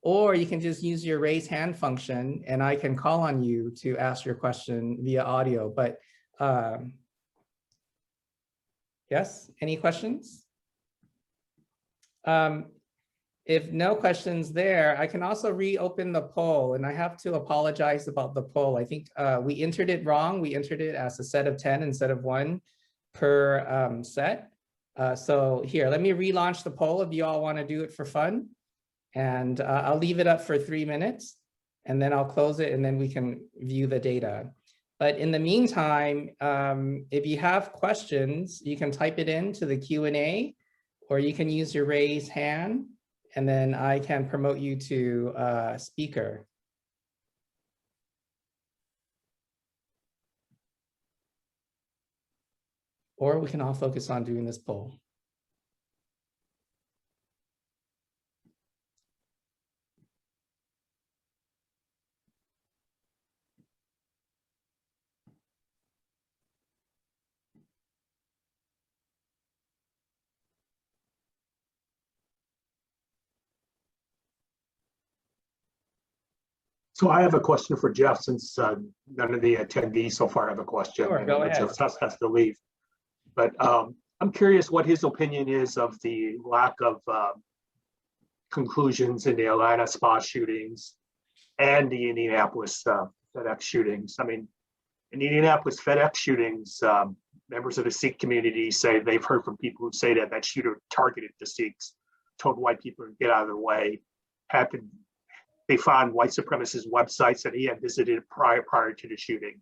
or you can just use your raise hand function and I can call on you to ask your question via audio. But Yes, any questions? If no questions there, I can also reopen the poll, and I have to apologize about the poll. I think we entered it wrong. We entered it as a set of 10 instead of 1 per set. So here, let me relaunch the poll if you all want to do it for fun. And I'll leave it up for 3 minutes, and then I'll close it, and then we can view the data. But in the meantime, if you have questions, you can type it into the Q&A, or you can use your raise hand, and then I can promote you to speaker. Or we can all focus on doing this poll. So I have a question for Jeff, since none of the attendees so far have a question. Sure, go ahead. Jeff has to leave. But I'm curious what his opinion is of the lack of conclusions in the Atlanta spa shootings and the Indianapolis FedEx shootings. I mean, in the Indianapolis FedEx shootings, members of the Sikh community say they've heard from people who say that that shooter targeted the Sikhs, told white people to get out of the way, they found white supremacist websites that he had visited prior to the shooting.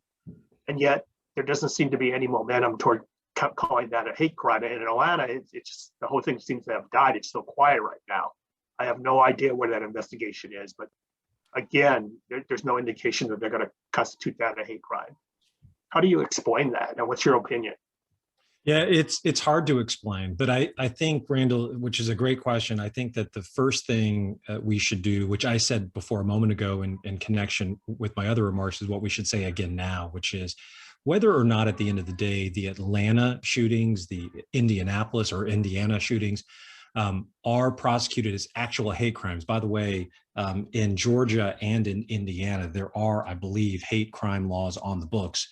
And yet there doesn't seem to be any momentum toward calling that a hate crime. And in Atlanta, it's just, the whole thing seems to have died. It's so quiet right now. I have no idea where that investigation is, but again, there's no indication that they're going to constitute that a hate crime. How do you explain that? And what's your opinion? Yeah, it's hard to explain, but I think, Randall, which is a great question. I think that the first thing we should do, which I said before a moment ago in connection with my other remarks, is what we should say again now, which is whether or not at the end of the day, the Atlanta shootings, the Indianapolis or Indiana shootings are prosecuted as actual hate crimes. By the way, in Georgia and in Indiana, there are, I believe, hate crime laws on the books.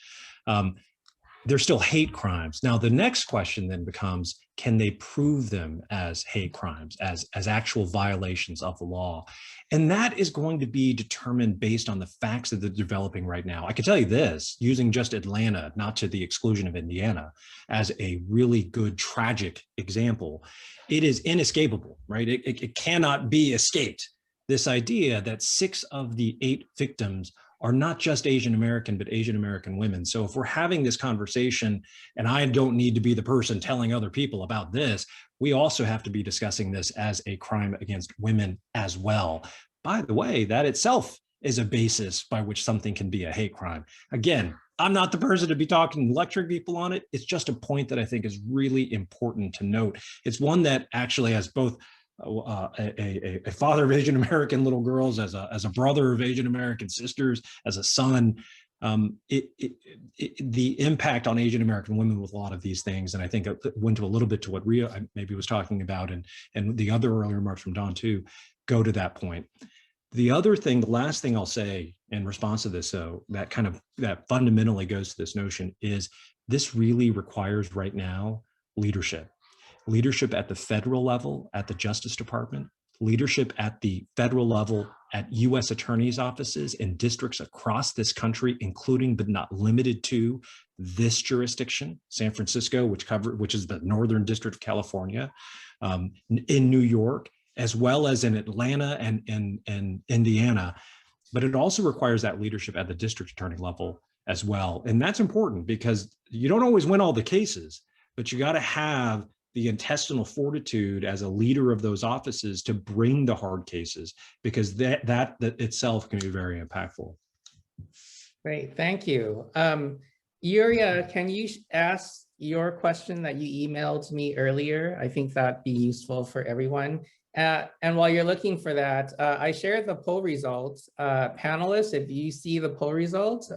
They're still hate crimes. Now, the next question then becomes, can they prove them as hate crimes, as actual violations of the law? And that is going to be determined based on the facts that they're developing right now. I can tell you this, using just Atlanta, not to the exclusion of Indiana, as a really good tragic example, it is inescapable, right? It cannot be escaped. This idea that 6 of the 8 victims are not just Asian American, but Asian American women. So if we're having this conversation, and I don't need to be the person telling other people about this, we also have to be discussing this as a crime against women as well. By the way, that itself is a basis by which something can be a hate crime. Again, I'm not the person to be talking and lecturing people on it. It's just a point that I think is really important to note. It's one that actually has both a father of Asian American little girls, as a brother of Asian American sisters, as a son, the impact on Asian American women with a lot of these things, and I think it went to a little bit to what Ria maybe was talking about, and the other earlier remarks from Don too, go to that point. The other thing, the last thing I'll say in response to this, so that fundamentally goes to this notion, is this really requires right now leadership. Leadership at the federal level, at the Justice Department, leadership at the federal level, at U.S. attorneys' offices in districts across this country, including but not limited to this jurisdiction, San Francisco, which is the Northern District of California, in New York, as well as in Atlanta and Indiana. But it also requires that leadership at the district attorney level as well. And that's important because you don't always win all the cases, but you got to have the intestinal fortitude as a leader of those offices to bring the hard cases, because that itself can be very impactful. Great, thank you. Yuria, can you ask your question that you emailed me earlier? I think that'd be useful for everyone. And while you're looking for that, I shared the poll results. Panelists, if you see the poll results,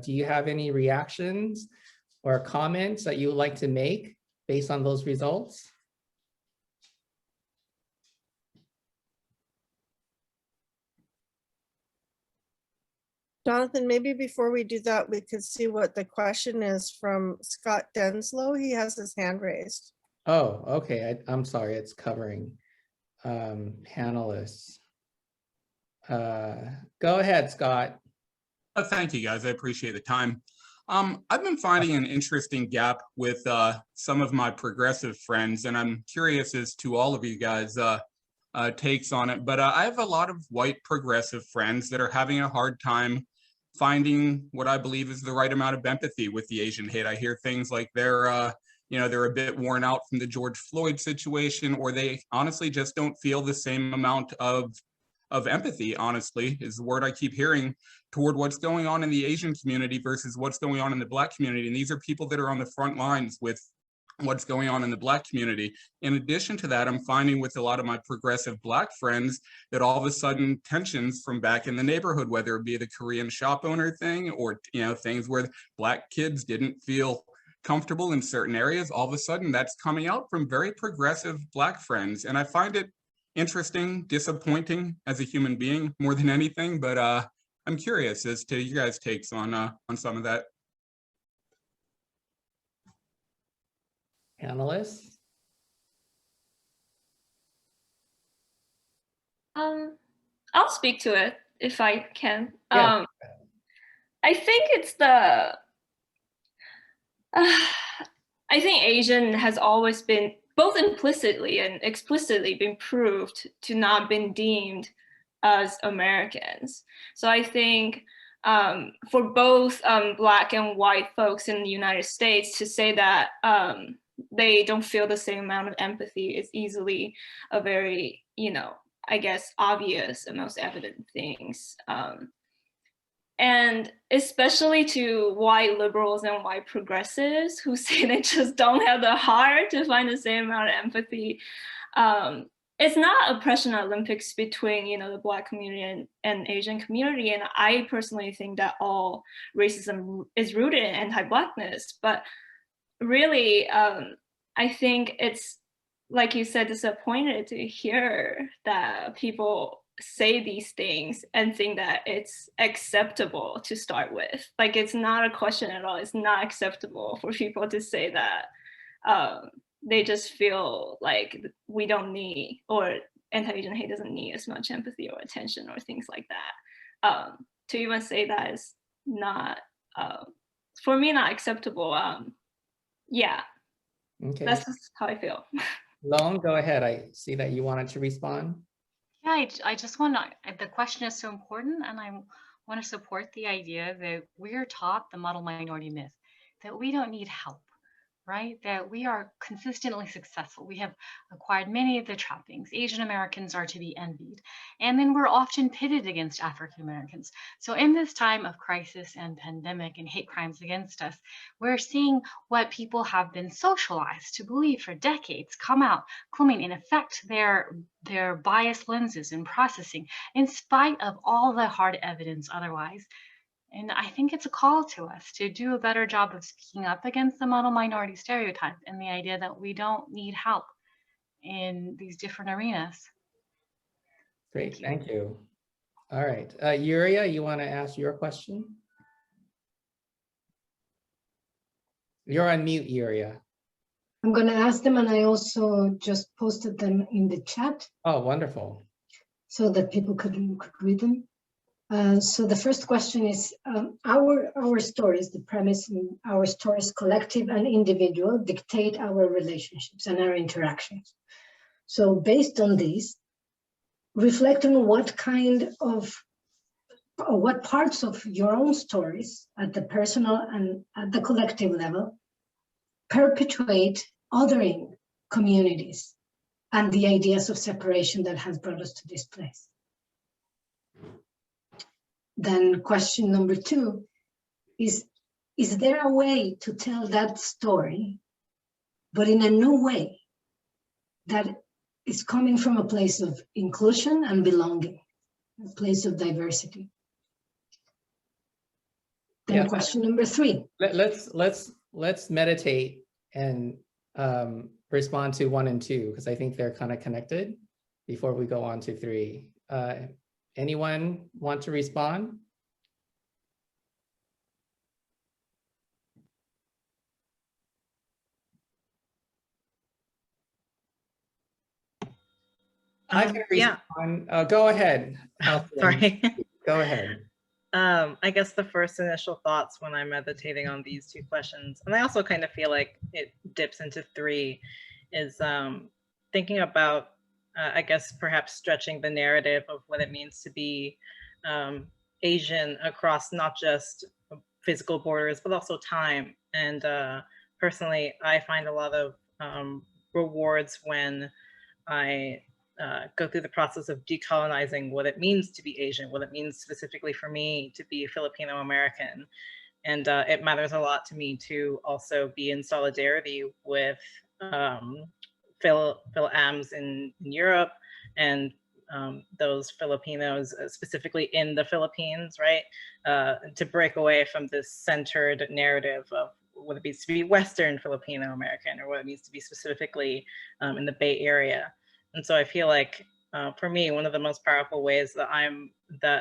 do you have any reactions or comments that you would like to make based on those results? Jonathan, maybe before we do that, we could see what the question is from Scott Denslow. He has his hand raised. Oh, okay. I'm sorry, it's covering panelists. Go ahead, Scott. Thank you, guys. I appreciate the time. I've been finding an interesting gap with some of my progressive friends, and I'm curious as to all of you guys' takes on it. But I have a lot of white progressive friends that are having a hard time finding what I believe is the right amount of empathy with the Asian hate. I hear things like they're a bit worn out from the George Floyd situation, or they honestly just don't feel the same amount of empathy, honestly, is the word I keep hearing, toward what's going on in the Asian community versus what's going on in the Black community. And these are people that are on the front lines with what's going on in the Black community. In addition to that, I'm finding with a lot of my progressive Black friends that all of a sudden tensions from back in the neighborhood, whether it be the Korean shop owner thing or things where Black kids didn't feel comfortable in certain areas, all of a sudden that's coming out from very progressive Black friends. And I find it interesting, disappointing as a human being more than anything, but I'm curious as to you guys' takes on some of that. Panelists? I'll speak to it if I can. Yeah. I think it's I think Asian has always been both implicitly and explicitly been proved to not been deemed as Americans. So I think for both Black and white folks in the United States to say that they don't feel the same amount of empathy is easily a very, I guess, obvious and most evident things. And especially to white liberals and white progressives who say they just don't have the heart to find the same amount of empathy. It's not oppression Olympics between, the Black community and Asian community. And I personally think that all racism is rooted in anti-Blackness. But really, I think it's, like you said, disappointed to hear that people say these things and think that it's acceptable to start with. Like, it's not a question at all. It's not acceptable for people to say that they just feel like we don't need, or anti-Asian hate doesn't need as much empathy or attention or things like that. To even say that is not, for me, not acceptable. Yeah, Okay. that's just how I feel. Lone, go ahead. I see that you wanted to respond. Yeah, I just want to, the question is so important, and I want to support the idea that we're taught the model minority myth, that we don't need help, right? That we are consistently successful. We have acquired many of the trappings. Asian Americans are to be envied. And then we're often pitted against African Americans. So in this time of crisis and pandemic and hate crimes against us, we're seeing what people have been socialized to believe for decades come out, claiming and affect their biased lenses and processing in spite of all the hard evidence otherwise. And I think it's a call to us to do a better job of speaking up against the model minority stereotype and the idea that we don't need help in these different arenas. Great, thank you. All right, Yuria, you want to ask your question? You're on mute, Yuria. I'm going to ask them, and I also just posted them in the chat. Oh, wonderful. So that people could read them. So the first question is, our stories, the premise in our stories, collective and individual, dictate our relationships and our interactions. So based on these, reflect on what kind of, or what parts of your own stories at the personal and at the collective level perpetuate othering communities and the ideas of separation that has brought us to this place. Then question number 2 is there a way to tell that story, but in a new way that is coming from a place of inclusion and belonging, a place of diversity? Then question number 3. Let's meditate and respond to 1 and 2, because I think they're kind of connected before we go on to 3. Anyone want to respond? I can Yeah, respond. Go ahead. Halcyon. sorry. Go ahead. I guess the first initial thoughts when I'm meditating on these two questions, and I also kind of feel like it dips into three, is thinking about, I guess, perhaps stretching the narrative of what it means to be Asian across not just physical borders, but also time. And personally, I find a lot of rewards when I go through the process of decolonizing what it means to be Asian, what it means specifically for me to be Filipino American. And it matters a lot to me to also be in solidarity with Phil-Ams in Europe and those Filipinos specifically in the Philippines, right? To break away from this centered narrative of what it means to be Western Filipino American or what it means to be specifically in the Bay Area. And so I feel like for me, one of the most powerful ways that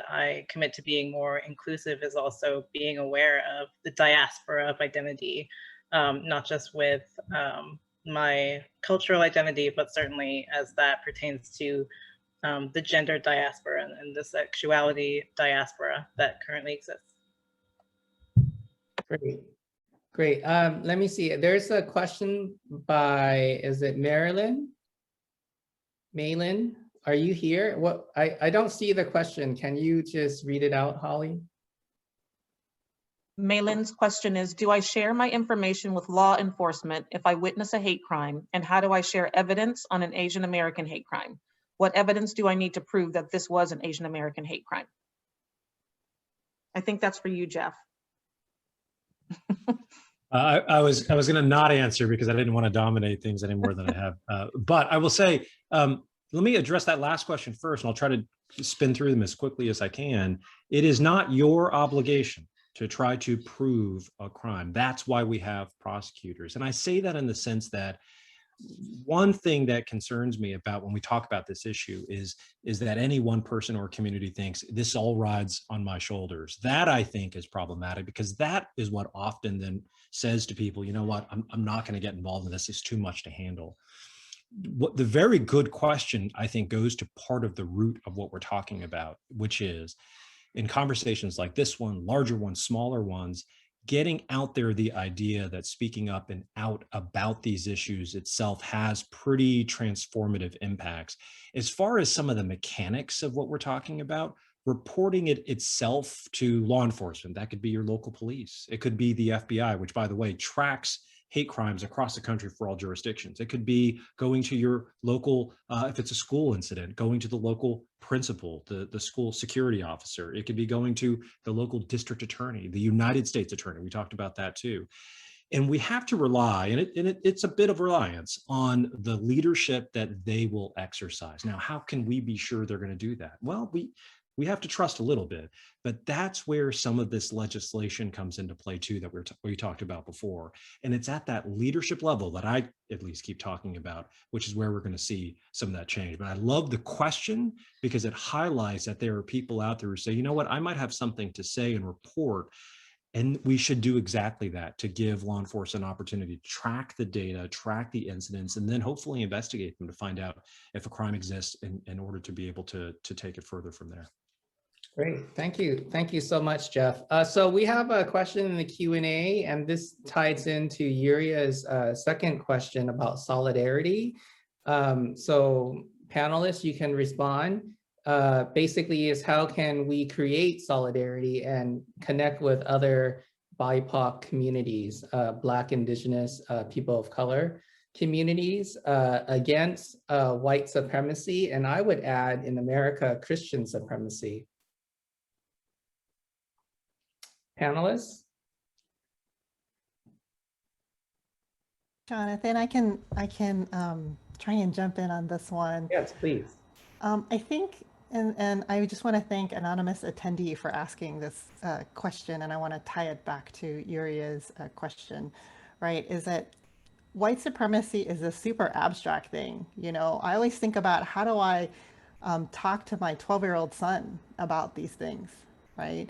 I commit to being more inclusive is also being aware of the diaspora of identity, not just with my cultural identity, but certainly as that pertains to the gender diaspora and the sexuality diaspora that currently exists. Great. Great. Let me see. There's a question by, is it Marilyn? Malin, are you here? What I don't see the question. Can you just read it out, Holly? Malin's question is, do I share my information with law enforcement if I witness a hate crime? And how do I share evidence on an Asian American hate crime? What evidence do I need to prove that this was an Asian American hate crime? I think that's for you, Jeff. I was going to not answer because I didn't want to dominate things any more than I have. But I will say, let me address that last question first, and I'll try to spin through them as quickly as I can. It is not your obligation to try to prove a crime. That's why we have prosecutors. And I say that in the sense that one thing that concerns me about when we talk about this issue is that any one person or community thinks this all rides on my shoulders. That I think is problematic, because that is what often then says to people, you know what, I'm not going to get involved in this. It's too much to handle. What the very good question, I think, goes to part of the root of what we're talking about, which is in conversations like this one, larger ones, smaller ones, getting out there the idea that speaking up and out about these issues itself has pretty transformative impacts. As far as some of the mechanics of what we're talking about, reporting it itself to law enforcement, that could be your local police. It could be the FBI, which, by the way, tracks hate crimes across the country for all jurisdictions. It could be going to your local, if it's a school incident, going to the local principal, the school security officer. It could be going to the local district attorney, the United States attorney. We talked about that too. And we have to rely, and it's a bit of reliance on the leadership that they will exercise. Now, how can we be sure they're going to do that? Well, we have to trust a little bit, but that's where some of this legislation comes into play too, that we talked about before. And it's at that leadership level that I at least keep talking about, which is where we're going to see some of that change. But I love the question because it highlights that there are people out there who say, you know what, I might have something to say and report. And we should do exactly that, to give law enforcement an opportunity to track the data, track the incidents, and then hopefully investigate them to find out if a crime exists in order to be able to take it further from there. Great, thank you. Thank you so much, Jeff. So we have a question in the Q&A, and this ties into Yuria's second question about solidarity. So panelists, you can respond. Basically is how can we create solidarity and connect with other BIPOC communities, Black, Indigenous, people of color communities against white supremacy, and I would add in America, Christian supremacy. Panelists? Jonathan, I can try and jump in on this one. Yes, please. I think, and I just want to thank anonymous attendee for asking this question, and I want to tie it back to Yuria's question, right? Is that white supremacy is a super abstract thing. You know, I always think about how do I talk to my 12-year-old son about these things, right?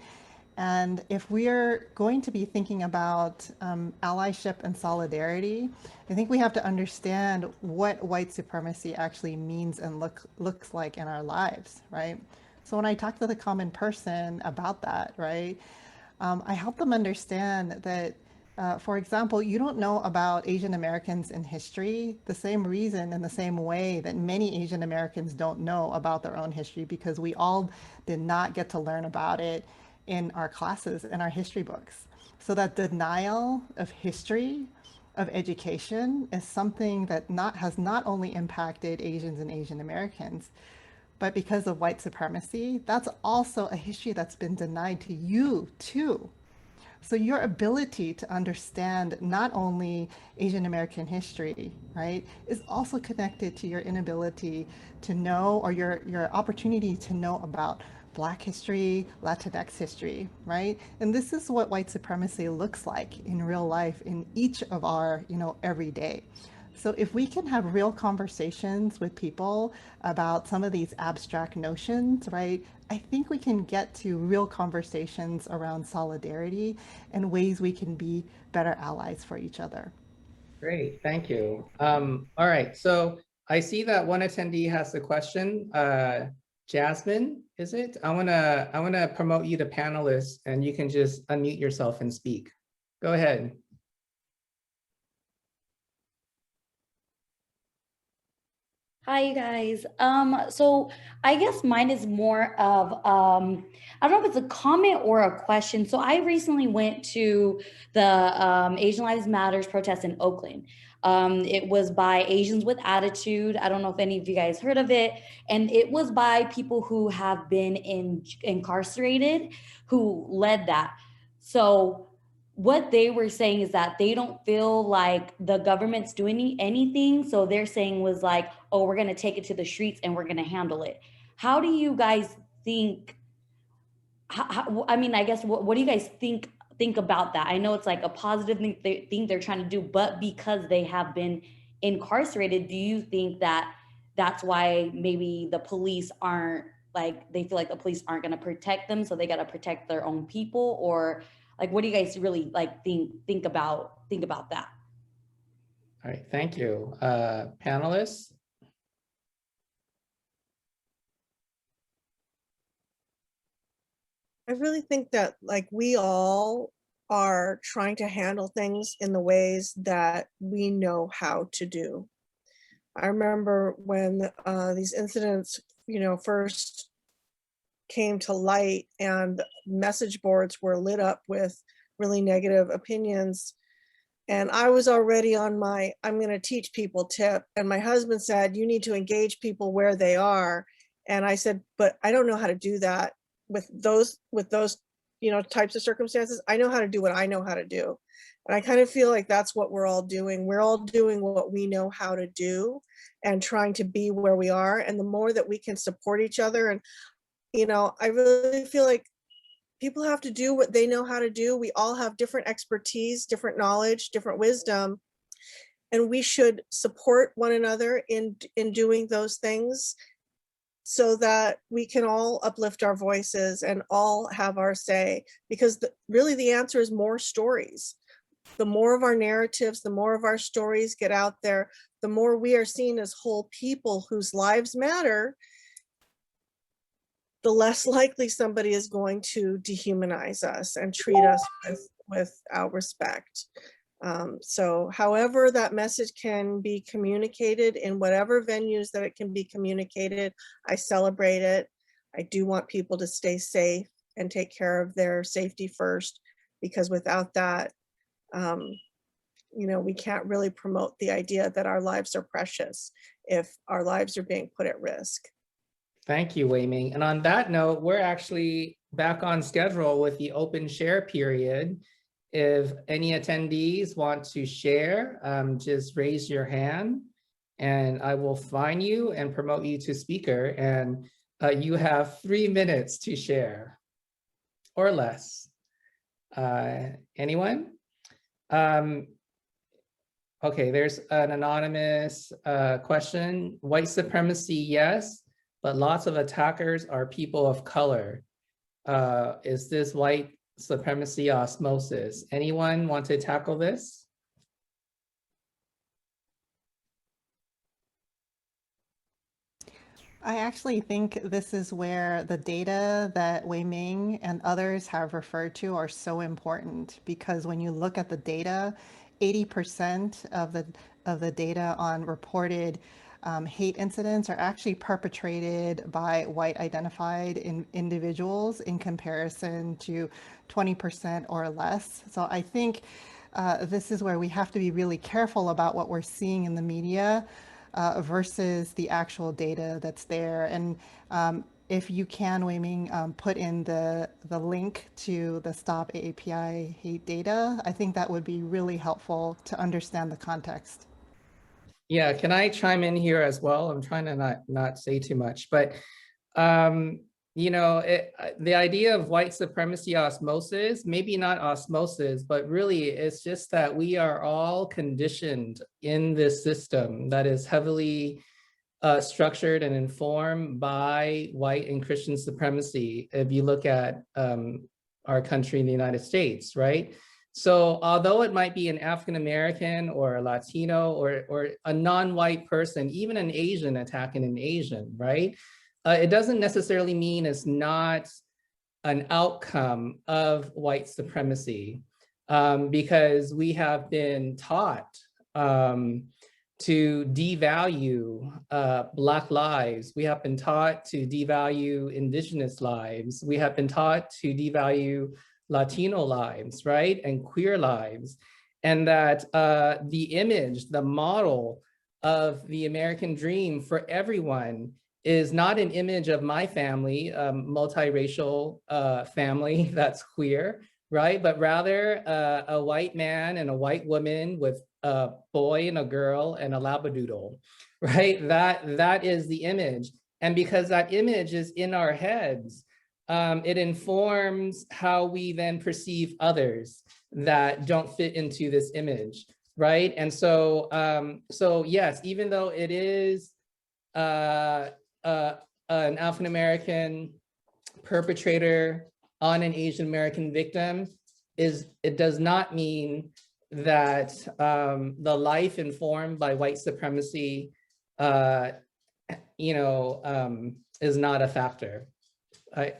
And if we're going to be thinking about allyship and solidarity, I think we have to understand what white supremacy actually means and looks like in our lives, right? So when I talk to the common person about that, right, I help them understand that, for example, you don't know about Asian Americans in history the same reason and the same way that many Asian Americans don't know about their own history, because we all did not get to learn about it in our classes, in our history books. So that denial of history, of education, is something that has not only impacted Asians and Asian Americans, but because of white supremacy, that's also a history that's been denied to you too. So your ability to understand not only Asian American history, right, is also connected to your inability to know, or your opportunity to know about Black history, Latinx history, right? And this is what white supremacy looks like in real life in each of our, everyday. So if we can have real conversations with people about some of these abstract notions, right, I think we can get to real conversations around solidarity and ways we can be better allies for each other. Great, thank you. All right, so I see that one attendee has a question. Jasmine, is it? I wanna promote you to panelist, and you can just unmute yourself and speak. Go ahead. Hi, you guys. So I guess mine is more of, I don't know if it's a comment or a question. So I recently went to the Asian Lives Matters protest in Oakland. It was by Asians with Attitude. I don't know if any of you guys heard of it. And it was by people who have been incarcerated who led that. So what they were saying is that they don't feel like the government's doing anything. So they're saying was like, oh, we're going to take it to the streets and we're going to handle it. How do you guys think? I mean, I guess, what do you guys think about that? I know it's like a positive thing they're trying to do, but because they have been incarcerated, do you think that that's why maybe the police aren't, like, they feel like the police aren't going to protect them, so they got to protect their own people? Or like, what do you guys really like think about that? All right, thank you. Panelists? I really think that, like, we all are trying to handle things in the ways that we know how to do. I remember when these incidents, first came to light and message boards were lit up with really negative opinions. And I was already on my, I'm going to teach people tip. And my husband said, you need to engage people where they are. And I said, but I don't know how to do that with those, types of circumstances. I know how to do what I know how to do. And I kind of feel like that's what we're all doing. We're all doing what we know how to do and trying to be where we are. And the more that we can support each other, and, I really feel like people have to do what they know how to do. We all have different expertise, different knowledge, different wisdom, and we should support one another in doing those things so that we can all uplift our voices and all have our say. Because really the answer is more stories. The more of our narratives, the more of our stories get out there, the more we are seen as whole people whose lives matter, the less likely somebody is going to dehumanize us and treat us without respect. So however that message can be communicated in whatever venues that it can be communicated, I celebrate it. I do want people to stay safe and take care of their safety first, because without that, we can't really promote the idea that our lives are precious if our lives are being put at risk. Thank you, Wei Ming. And on that note, we're actually back on schedule with the open share period. If any attendees want to share, just raise your hand and I will find you and promote you to speaker. And you have 3 minutes to share or less. Anyone? Okay, there's an anonymous question. White supremacy, yes, but lots of attackers are people of color. Is this white supremacy osmosis. Anyone want to tackle this? I actually think this is where the data that Wei Ming and others have referred to are so important, because when you look at the data, 80% of the data on reported hate incidents are actually perpetrated by white identified individuals in comparison to 20% or less. So I think this is where we have to be really careful about what we're seeing in the media versus the actual data that's there. And if you can, Wei Ming, put in the link to the Stop AAPI hate data, I think that would be really helpful to understand the context. Yeah, can I chime in here as well? I'm trying to not say too much, but you know, the idea of white supremacy osmosis, maybe not osmosis, but really it's just that we are all conditioned in this system that is heavily structured and informed by white and Christian supremacy. If you look at our country in the United States, right? So although it might be an African-American or a Latino or a non-white person, even an Asian attacking an Asian, right? It doesn't necessarily mean it's not an outcome of white supremacy, because we have been taught to devalue Black lives. We have been taught to devalue Indigenous lives. We have been taught to devalue Latino lives, right? And queer lives. And that the image, the model of the American dream for everyone is not an image of my family, multiracial family that's queer, right? But rather a white man and a white woman with a boy and a girl and a labradoodle, right? That is the image. And because that image is in our heads, it informs how we then perceive others that don't fit into this image, right? And so, so yes, even though it is an African-American perpetrator on an Asian American victim, it does not mean that the life informed by white supremacy, you know, is not a factor.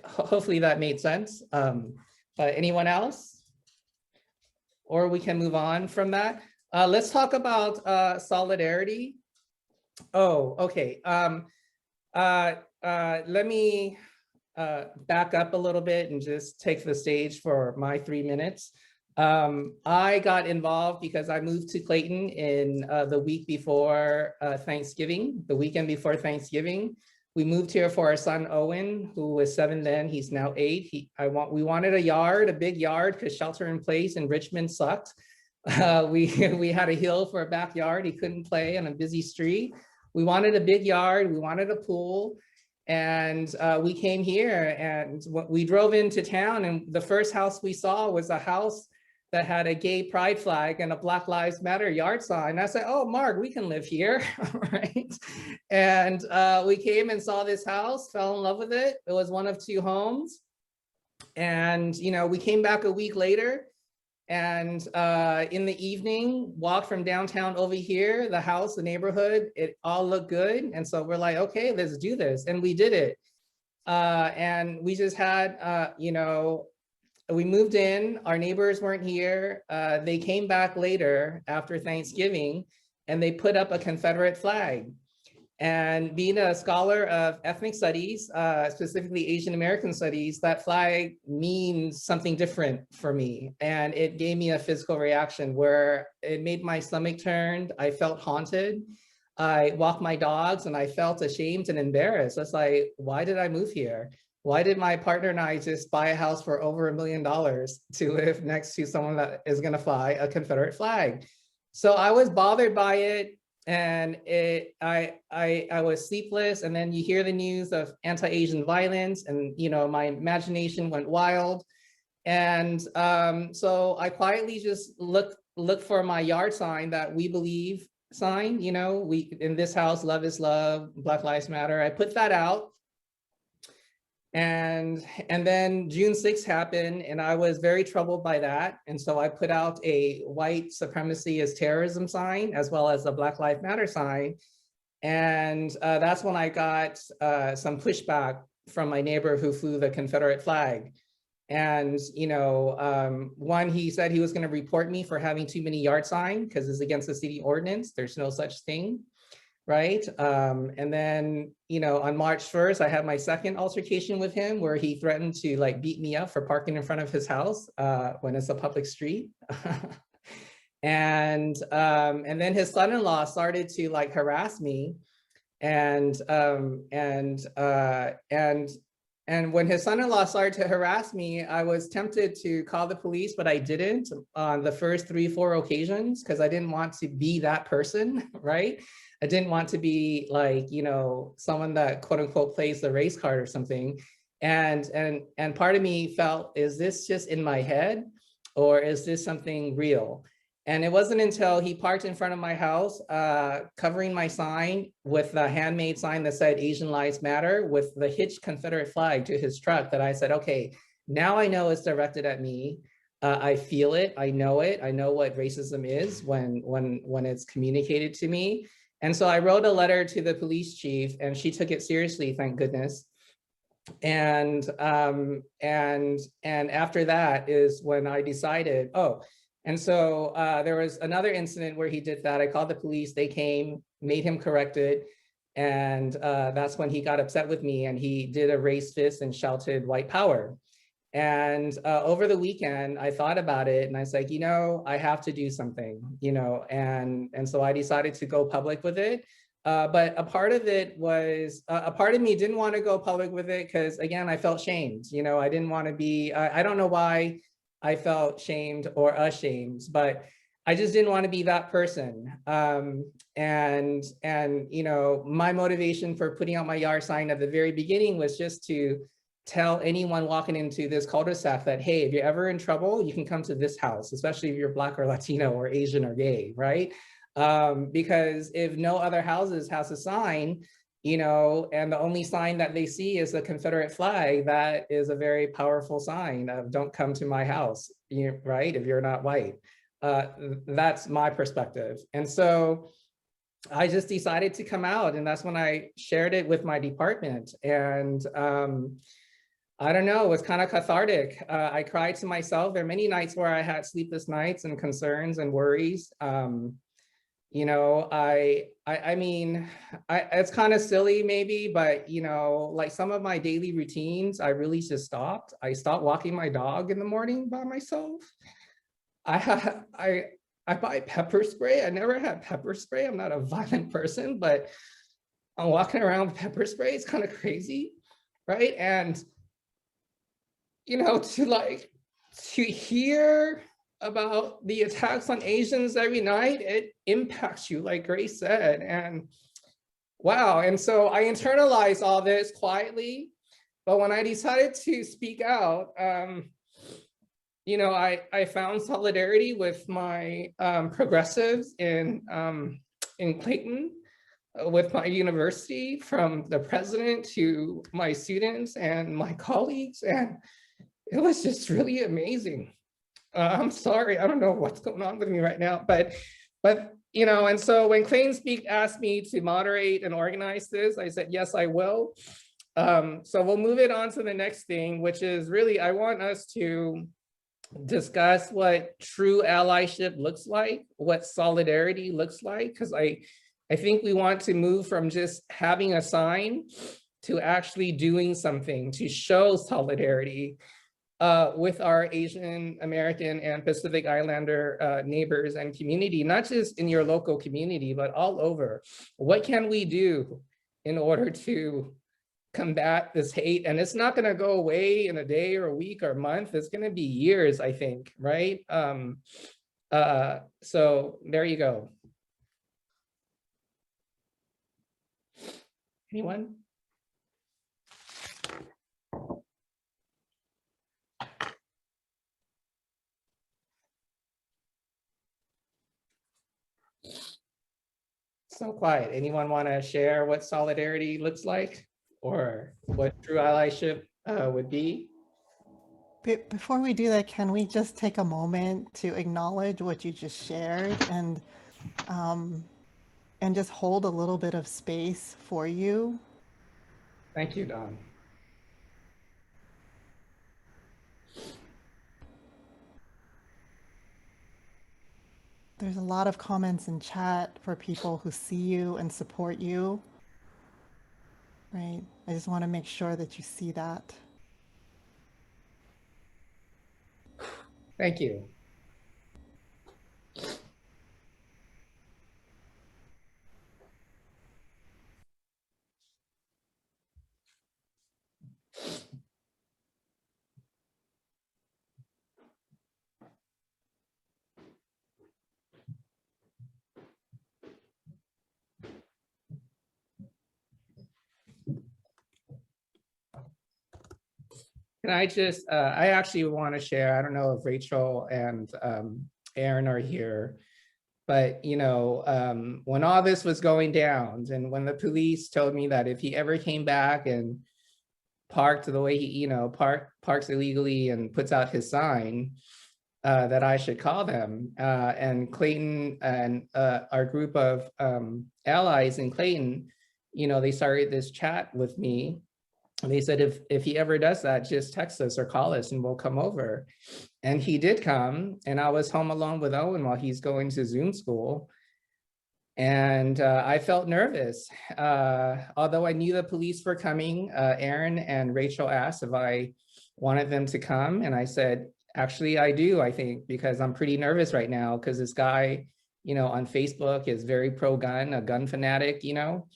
Hopefully that made sense. Anyone else? Or we can move on from that. Let's talk about solidarity. Oh, okay. Let me back up a little bit and just take the stage for my 3 minutes. I got involved because I moved to Clayton in the week before Thanksgiving, the weekend before Thanksgiving. We moved here for our son, Owen, who was 7 then, he's now 8. We wanted a yard, a big yard, because shelter in place in Richmond sucked. We had a hill for a backyard. He couldn't play on a busy street. We wanted a big yard. We wanted a pool. And we came here and we drove into town, and the first house we saw was a house that had a gay pride flag and a Black Lives Matter yard sign. I said, oh, Mark, we can live here, right? And we came and saw this house, fell in love with it. It was one of 2 homes. And, you know, we came back a week later, and in the evening, walked from downtown over here, the house, the neighborhood, it all looked good. And so we're like, okay, let's do this. And we did it. And we just had, you know, we moved in, our neighbors weren't here. They came back later after Thanksgiving, and they put up a Confederate flag. And being a scholar of ethnic studies, specifically Asian American studies, that flag means something different for me. And it gave me a physical reaction where it made my stomach turn. I felt haunted. I walked my dogs and I felt ashamed and embarrassed. It's like, why did I move here? Why did my partner and I just buy a house for over $1 million to live next to someone that is gonna fly a Confederate flag? So I was bothered by it. And I was sleepless, and then you hear the news of anti-Asian violence, and you know, my imagination went wild. And so I quietly just looked for my yard sign, that we believe sign, you know, we in this house, love is love, Black Lives Matter. I put that out. And then June 6th happened, and I was very troubled by that. And so I put out a white supremacy is terrorism sign, as well as a Black Lives Matter sign. And that's when I got some pushback from my neighbor who flew the Confederate flag. And, you know, one, he said he was going to report me for having too many yard signs because it's against the city ordinance. There's no such thing. Right. And then, you know, on March 1st, I had my second altercation with him where he threatened to like beat me up for parking in front of his house when it's a public street. And then his son-in-law started to like harass me. And when his son-in-law started to harass me, I was tempted to call the police, but I didn't on the first 3-4 occasions because I didn't want to be that person, right? I didn't want to be like, you know, someone that quote unquote plays the race card or something. And part of me felt, is this just in my head or is this something real? And it wasn't until he parked in front of my house, covering my sign with the handmade sign that said Asian Lives Matter with the hitched Confederate flag to his truck that I said, okay, now I know it's directed at me. I feel it, I know what racism is when it's communicated to me. And so I wrote a letter to the police chief and she took it seriously, thank goodness. And after that is when I decided, oh, and so there was another incident where he did that. I called the police, they came, made him correct it. And that's when he got upset with me and he did a raised fist and shouted white power. And over the weekend, I thought about it and I was like, you know, I have to do something, you know, and so I decided to go public with it. But a part of it was, a part of me didn't want to go public with it because again, I felt shamed, you know, I didn't want to be, I don't know why I felt shamed or ashamed, but I just didn't want to be that person. And you know, my motivation for putting out my yard sign at the very beginning was just to tell anyone walking into this cul-de-sac that, hey, if you're ever in trouble, you can come to this house, especially if you're Black or Latino or Asian or gay, right? Because if no other houses has a sign, you know, and the only sign that they see is the Confederate flag, that is a very powerful sign of don't come to my house, right? If you're not white. That's my perspective. And so I just decided to come out and that's when I shared it with my department. And I don't know, it was kind of cathartic. I cried to myself. There are many nights where I had sleepless nights and concerns and worries. You know, I mean, it's kind of silly maybe, but you know, like some of my daily routines, I really just stopped. I stopped walking my dog in the morning by myself. I buy pepper spray. I never had pepper spray. I'm not a violent person, but I'm walking around with pepper spray. It's kind of crazy, right? And you know, to hear about the attacks on Asians every night, it impacts you, like Grace said, and wow. And so I internalized all this quietly, but when I decided to speak out, you know, I found solidarity with my progressives in Clayton, with my university, from the president to my students and my colleagues, and it was just really amazing. I'm sorry, I don't know what's going on with me right now, but you know, and so when Clayton Speaks asked me to moderate and organize this, I said, yes, I will. So we'll move it on to the next thing, which is really, I want us to discuss what true allyship looks like, what solidarity looks like, because I think we want to move from just having a sign to actually doing something to show solidarity with our Asian American and Pacific Islander neighbors and community, not just in your local community, but all over. What can we do in order to combat this hate? And it's not going to go away in a day or a week or a month. It's going to be years, I think, right? So there you go. Anyone? So quiet. Anyone want to share what solidarity looks like or what true allyship would be. Before we do that, can we just take a moment to acknowledge what you just shared and just hold a little bit of space for you? Thank you, Don. There's a lot of comments in chat for people who see you and support you, right? I just want to make sure that you see that. Thank you. Can I just, I actually want to share, I don't know if Rachel and Aaron are here, but you know, when all this was going down and when the police told me that if he ever came back and parked the way he, you know, parks illegally and puts out his sign, that I should call them. And Clayton and our group of allies in Clayton, you know, they started this chat with me. And they said, if he ever does that, just text us or call us and we'll come over. And he did come, and I was home alone with Owen while he's going to Zoom school. And I felt nervous. Although I knew the police were coming, Aaron and Rachel asked if I wanted them to come. And I said, actually, I do, I think, because I'm pretty nervous right now because this guy, you know, on Facebook is very pro-gun, a gun fanatic, you know.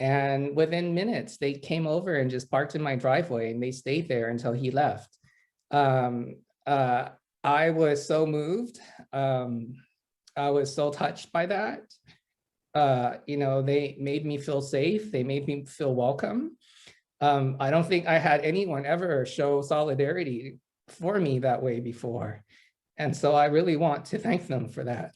And within minutes, they came over and just parked in my driveway and they stayed there until he left. I was so moved. I was so touched by that. You know, they made me feel safe. They made me feel welcome. I don't think I had anyone ever show solidarity for me that way before. And so I really want to thank them for that.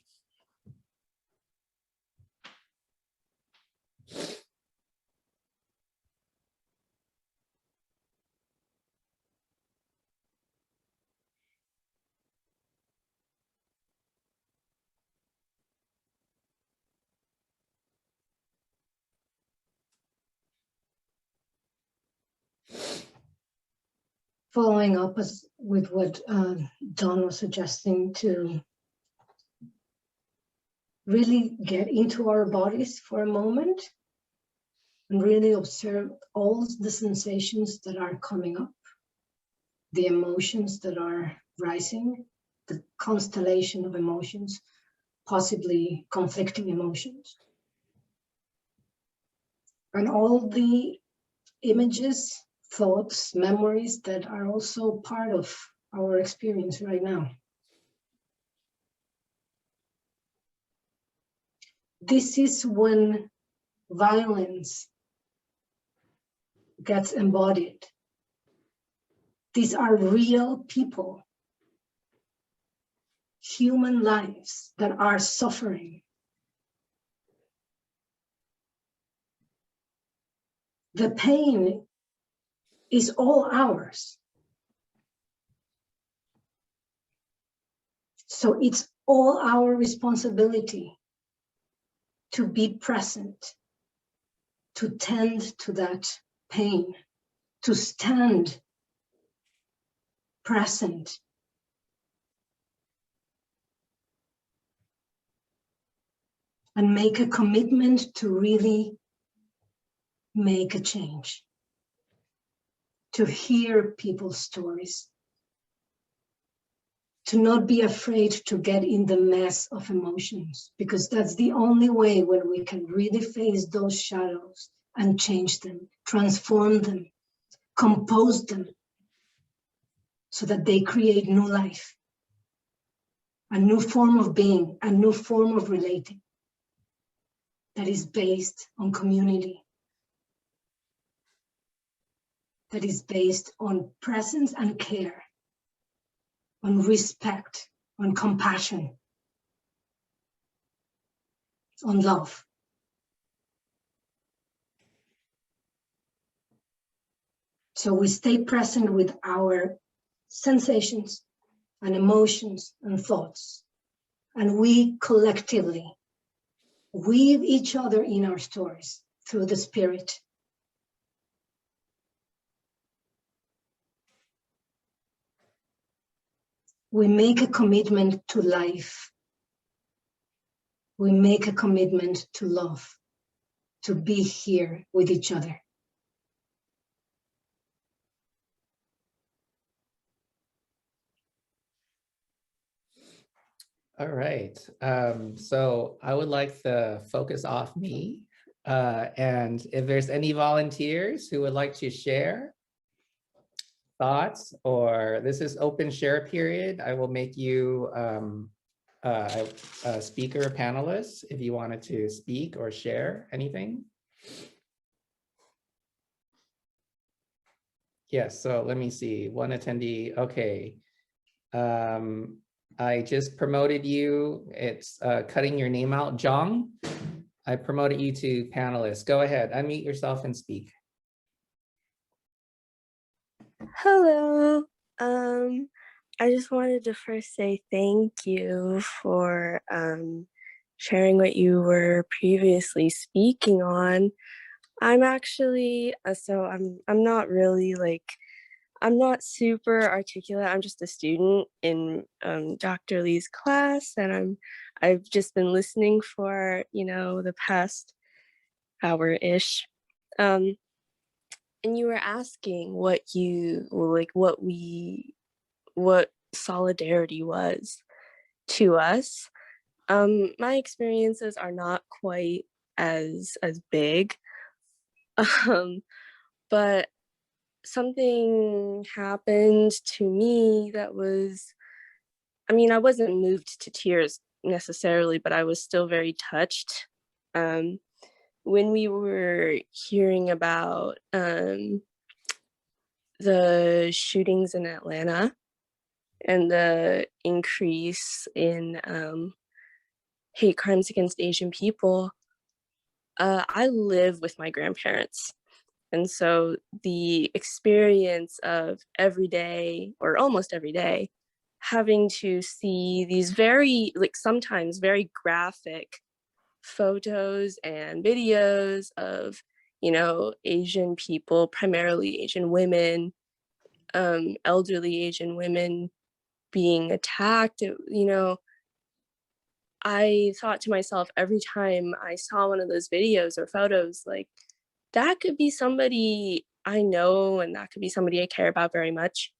Following up with what Don was suggesting, to really get into our bodies for a moment and really observe all the sensations that are coming up, the emotions that are rising, the constellation of emotions, possibly conflicting emotions, and all the images, thoughts, memories that are also part of our experience right now. This is when violence gets embodied. These are real people, human lives that are suffering. The pain is all ours. So it's all our responsibility to be present, to tend to that pain, to stand present. And make a commitment to really make a change, to hear people's stories, to not be afraid to get in the mess of emotions, because that's the only way when we can really face those shadows and change them, transform them, compose them, so that they create new life, a new form of being, a new form of relating that is based on community, that is based on presence and care, on respect, on compassion, on love. So we stay present with our sensations and emotions and thoughts, and we collectively weave each other in our stories through the spirit. We make a commitment to life. We make a commitment to love, to be here with each other. All right. So I would like the focus off me. And if there's any volunteers who would like to share thoughts, or this is open share period, I will make you a speaker panelist if you wanted to speak or share anything. Yes, so let me see, one attendee, okay. I just promoted you, it's cutting your name out, Jong. I promoted you to panelist. Go ahead, unmute yourself and speak. Hello. I just wanted to first say thank you for sharing what you were previously speaking on. I'm actually I'm not really I'm not super articulate. I'm just a student in Dr. Lee's class, and I've just been listening for, the past hour-ish. And you were asking what solidarity was to us. My experiences are not quite as big, but something happened to me that was, I wasn't moved to tears necessarily, but I was still very touched. When we were hearing about the shootings in Atlanta and the increase in hate crimes against Asian people, I live with my grandparents. And so the experience of every day, or almost every day, having to see these sometimes very graphic photos and videos of, Asian people, primarily Asian women, elderly Asian women being attacked, I thought to myself every time I saw one of those videos or photos, like, that could be somebody I know, and that could be somebody I care about very much.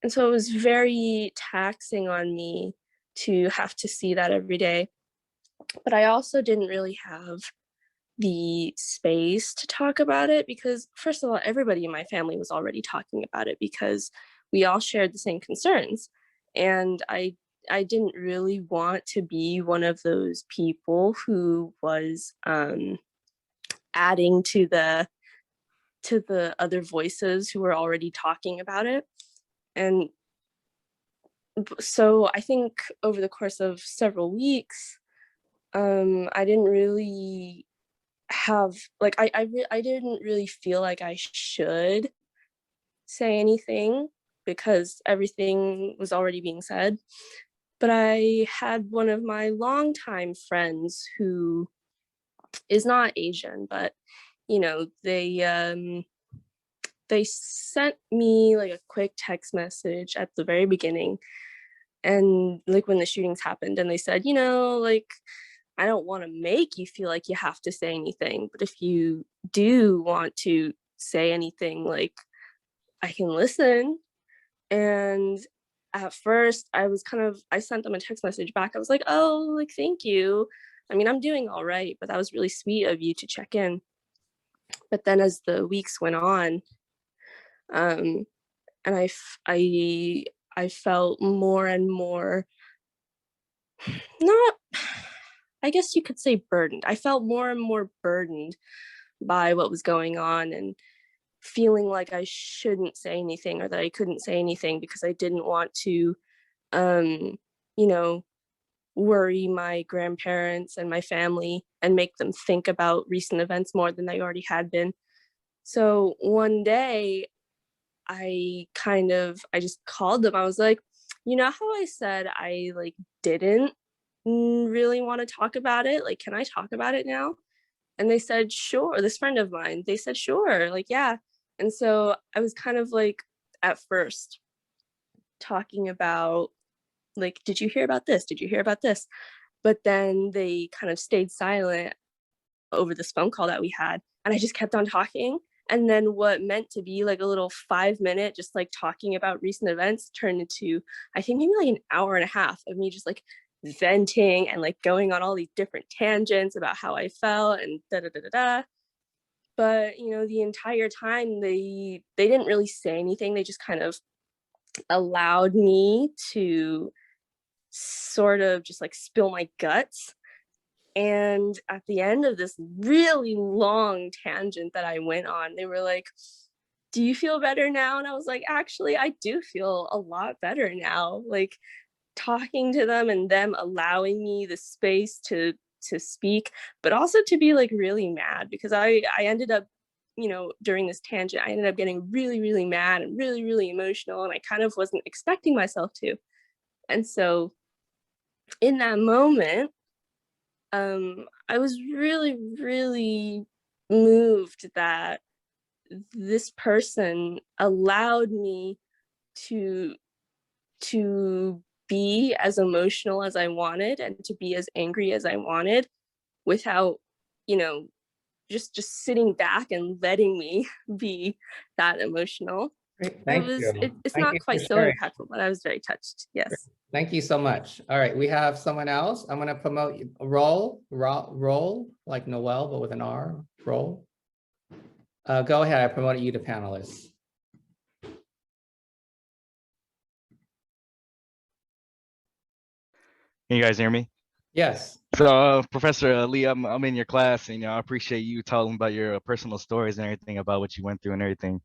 And so it was very taxing on me to have to see that every day. But I also didn't really have the space to talk about it because, first of all, everybody in my family was already talking about it because we all shared the same concerns. And I didn't really want to be one of those people who was adding to the other voices who were already talking about it. And so I think over the course of several weeks, I didn't really have, I didn't really feel like I should say anything because everything was already being said. But I had one of my longtime friends who is not Asian, but they sent me like a quick text message at the very beginning, and like when the shootings happened, and they said, I don't want to make you feel like you have to say anything, but if you do want to say anything, like, I can listen. And at first I sent them a text message back. I was like, oh, like, thank you. I'm doing all right, but that was really sweet of you to check in. But then as the weeks went on, and I felt more and more, not, I guess you could say burdened. I felt more and more burdened by what was going on and feeling like I shouldn't say anything or that I couldn't say anything because I didn't want to, worry my grandparents and my family and make them think about recent events more than they already had been. So one day I just called them. I was like, you know how I said I like didn't really want to talk about it? Like, can I talk about it now? And they said, sure. This friend of mine, they said, sure, like, yeah. And so I was kind of like, at first, talking about, like, did you hear about this? Did you hear about this? But then they kind of stayed silent over this phone call that we had. And I just kept on talking. And then what meant to be like a little 5-minute, just like talking about recent events turned into, I think maybe like an hour and a half of me just like venting and like going on all these different tangents about how I felt and da da da da da. But you know, the entire time they didn't really say anything. They just kind of allowed me to sort of just like spill my guts. And at the end of this really long tangent that I went on, they were like, do you feel better now? And I was like, actually, I do feel a lot better now. Like talking to them and them allowing me the space to speak, but also to be like really mad, because I ended up, you know, during this tangent, I ended up getting really, really mad and really, really emotional. And I kind of wasn't expecting myself to. And so in that moment, I was really, really moved that this person allowed me to be as emotional as I wanted and to be as angry as I wanted without, you know, just sitting back and letting me be that emotional. Great, thank you. It's Thank not you quite for so sharing. impactful, but I was very touched. Yes. Thank you so much. All right, we have someone else. I'm going to promote you. Roll, like Noel, but with an R. Roll. Go ahead. I promoted you to panelists. Can you guys hear me? Yes. So, Professor Lee, I'm in your class, and I appreciate you telling about your personal stories and everything about what you went through and everything.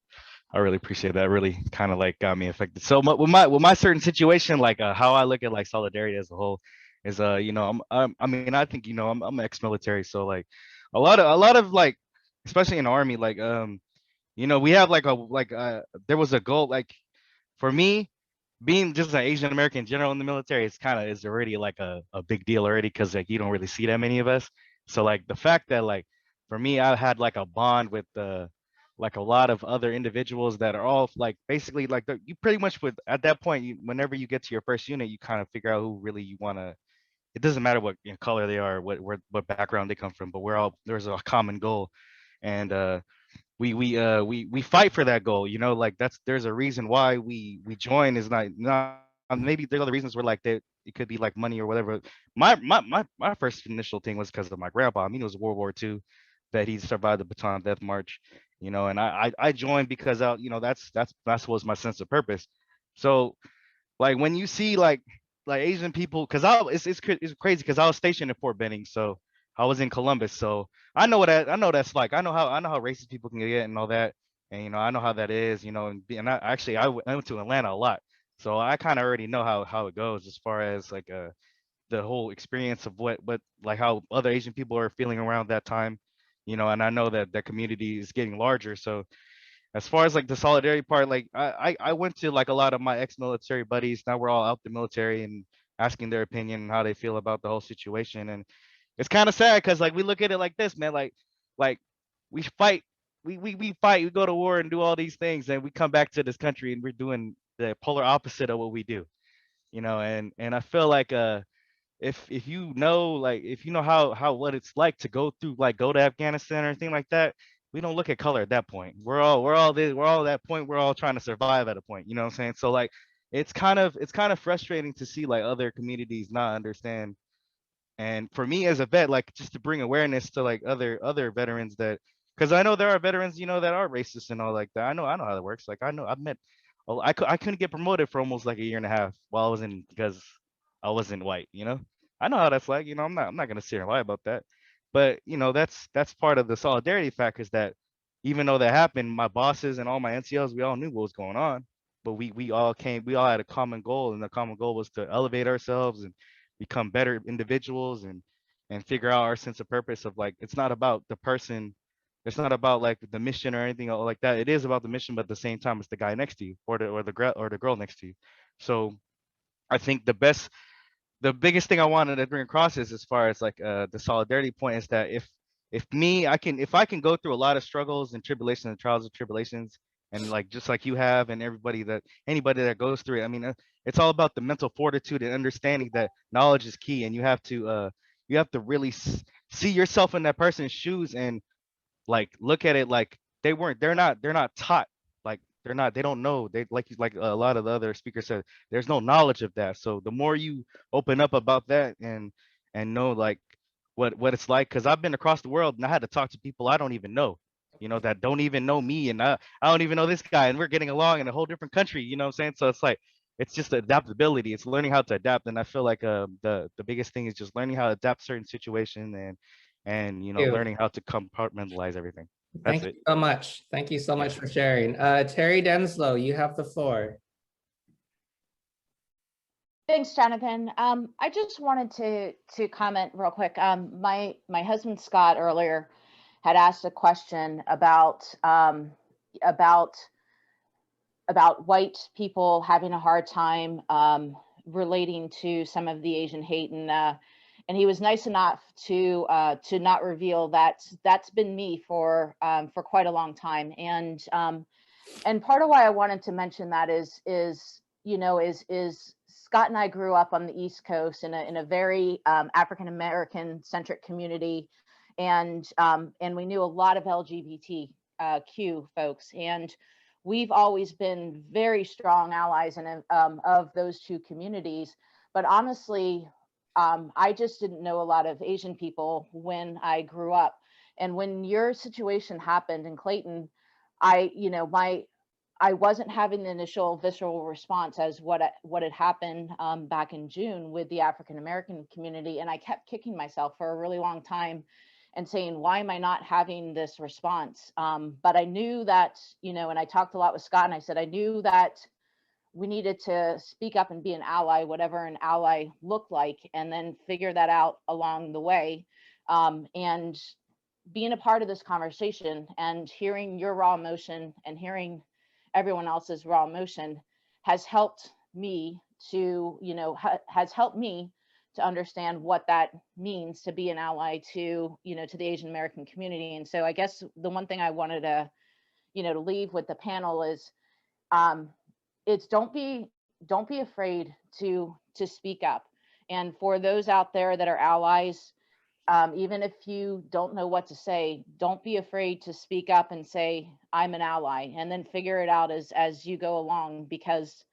I really appreciate that. Really kind of like got me affected. So with my certain situation, like how I look at like solidarity as a whole is I mean, I think I'm ex-military, so like a lot of like, especially in the Army, like we have there was a goal, like for me being just an Asian American general in the military, is already like a big deal already, because like you don't really see that many of us. So like the fact that like for me, I had like a bond with like a lot of other individuals that are all like basically like you pretty much would at that point, whenever you get to your first unit, you kind of figure out who really you want to. It doesn't matter what color they are, what background they come from, but there's a common goal, and we fight for that goal, like there's a reason why we join. Is not maybe the other reasons were like that, it could be like money or whatever. My first initial thing was because of my grandpa. I mean, it was World War II that he survived the Bataan Death March, and I joined because that's was my sense of purpose. So like when you see like Asian people, because it's crazy because I was stationed in Fort Benning, so I was in Columbus, so I know that's like. I know how racist people can get and all that, and I know how that is, and I went to Atlanta a lot, so I kind of already know how it goes as far as like the whole experience of what like how other Asian people are feeling around that time, and I know that that community is getting larger, so as far as like the solidarity part, like I went to like a lot of my ex-military buddies. Now we're all out the military and asking their opinion and how they feel about the whole situation. And it's kind of sad because like we look at it like this, man, like we fight, we fight, we go to war and do all these things, and we come back to this country and we're doing the polar opposite of what we do, and I feel like if you know, like if you know how what it's like to go through, like go to Afghanistan or anything like that, we don't look at color at that point. We're all at that point. We're all trying to survive at a point. You know what I'm saying? So like it's kind of frustrating to see like other communities not understand. And for me as a vet, like just to bring awareness to like other veterans, that because I know there are veterans, that are racist and all like that. I know how that works. Like I know I've met. I couldn't get promoted for almost like a year and a half while I was in, because I wasn't white. I know how that's like. I'm not gonna sit here and lie about that. But that's part of the solidarity factor, is that even though that happened, my bosses and all my NCOs, we all knew what was going on. But we all had a common goal, and the common goal was to elevate ourselves and become better individuals and figure out our sense of purpose of like, it's not about the person it's not about like the mission or anything like that. It is about the mission, but at the same time, it's the guy next to you or the girl next to you. So I think the biggest thing I wanted to bring across is as far as like the solidarity point is that if I can go through a lot of struggles and tribulations and trials and tribulations and like just like you have and anybody that goes through it, I mean it's all about the mental fortitude and understanding that knowledge is key, and you have to really see yourself in that person's shoes and like look at it like they're not taught, like they don't know, they like a lot of the other speakers said, there's no knowledge of that. So the more you open up about that and know like what it's like, because I've been across the world and I had to talk to people I don't even know, that don't even know me, and I don't even know this guy, and we're getting along in a whole different country, you know what I'm saying? So it's like it's just adaptability, it's learning how to adapt. And I feel like the biggest thing is just learning how to adapt certain situation and learning how to compartmentalize everything. That's Thank it. you so much. Thank you so much for sharing. Terry Denslow, you have the floor. Thanks, Jonathan. I just wanted to comment real quick. My husband Scott earlier had asked a question about white people having a hard time relating to some of the Asian hate, and he was nice enough to not reveal that that's been me for quite a long time. And part of why I wanted to mention that is Scott and I grew up on the East Coast in a very African American centric community, and we knew a lot of LGBTQ folks, and we've always been very strong allies of those two communities. But honestly, I just didn't know a lot of Asian people when I grew up. And when your situation happened in Clayton, I wasn't having the initial visceral response as what had happened back in June with the African American community. And I kept kicking myself for a really long time and saying, why am I not having this response? But I knew that, and I talked a lot with Scott, and I said, I knew that we needed to speak up and be an ally, whatever an ally looked like, and then figure that out along the way. And being a part of this conversation and hearing your raw emotion and hearing everyone else's raw emotion has helped me to understand what that means to be an ally to the Asian American community. And so I guess the one thing I wanted to leave with the panel is it's don't be afraid to speak up. And for those out there that are allies, even if you don't know what to say, don't be afraid to speak up and say, I'm an ally, and then figure it out as you go along, because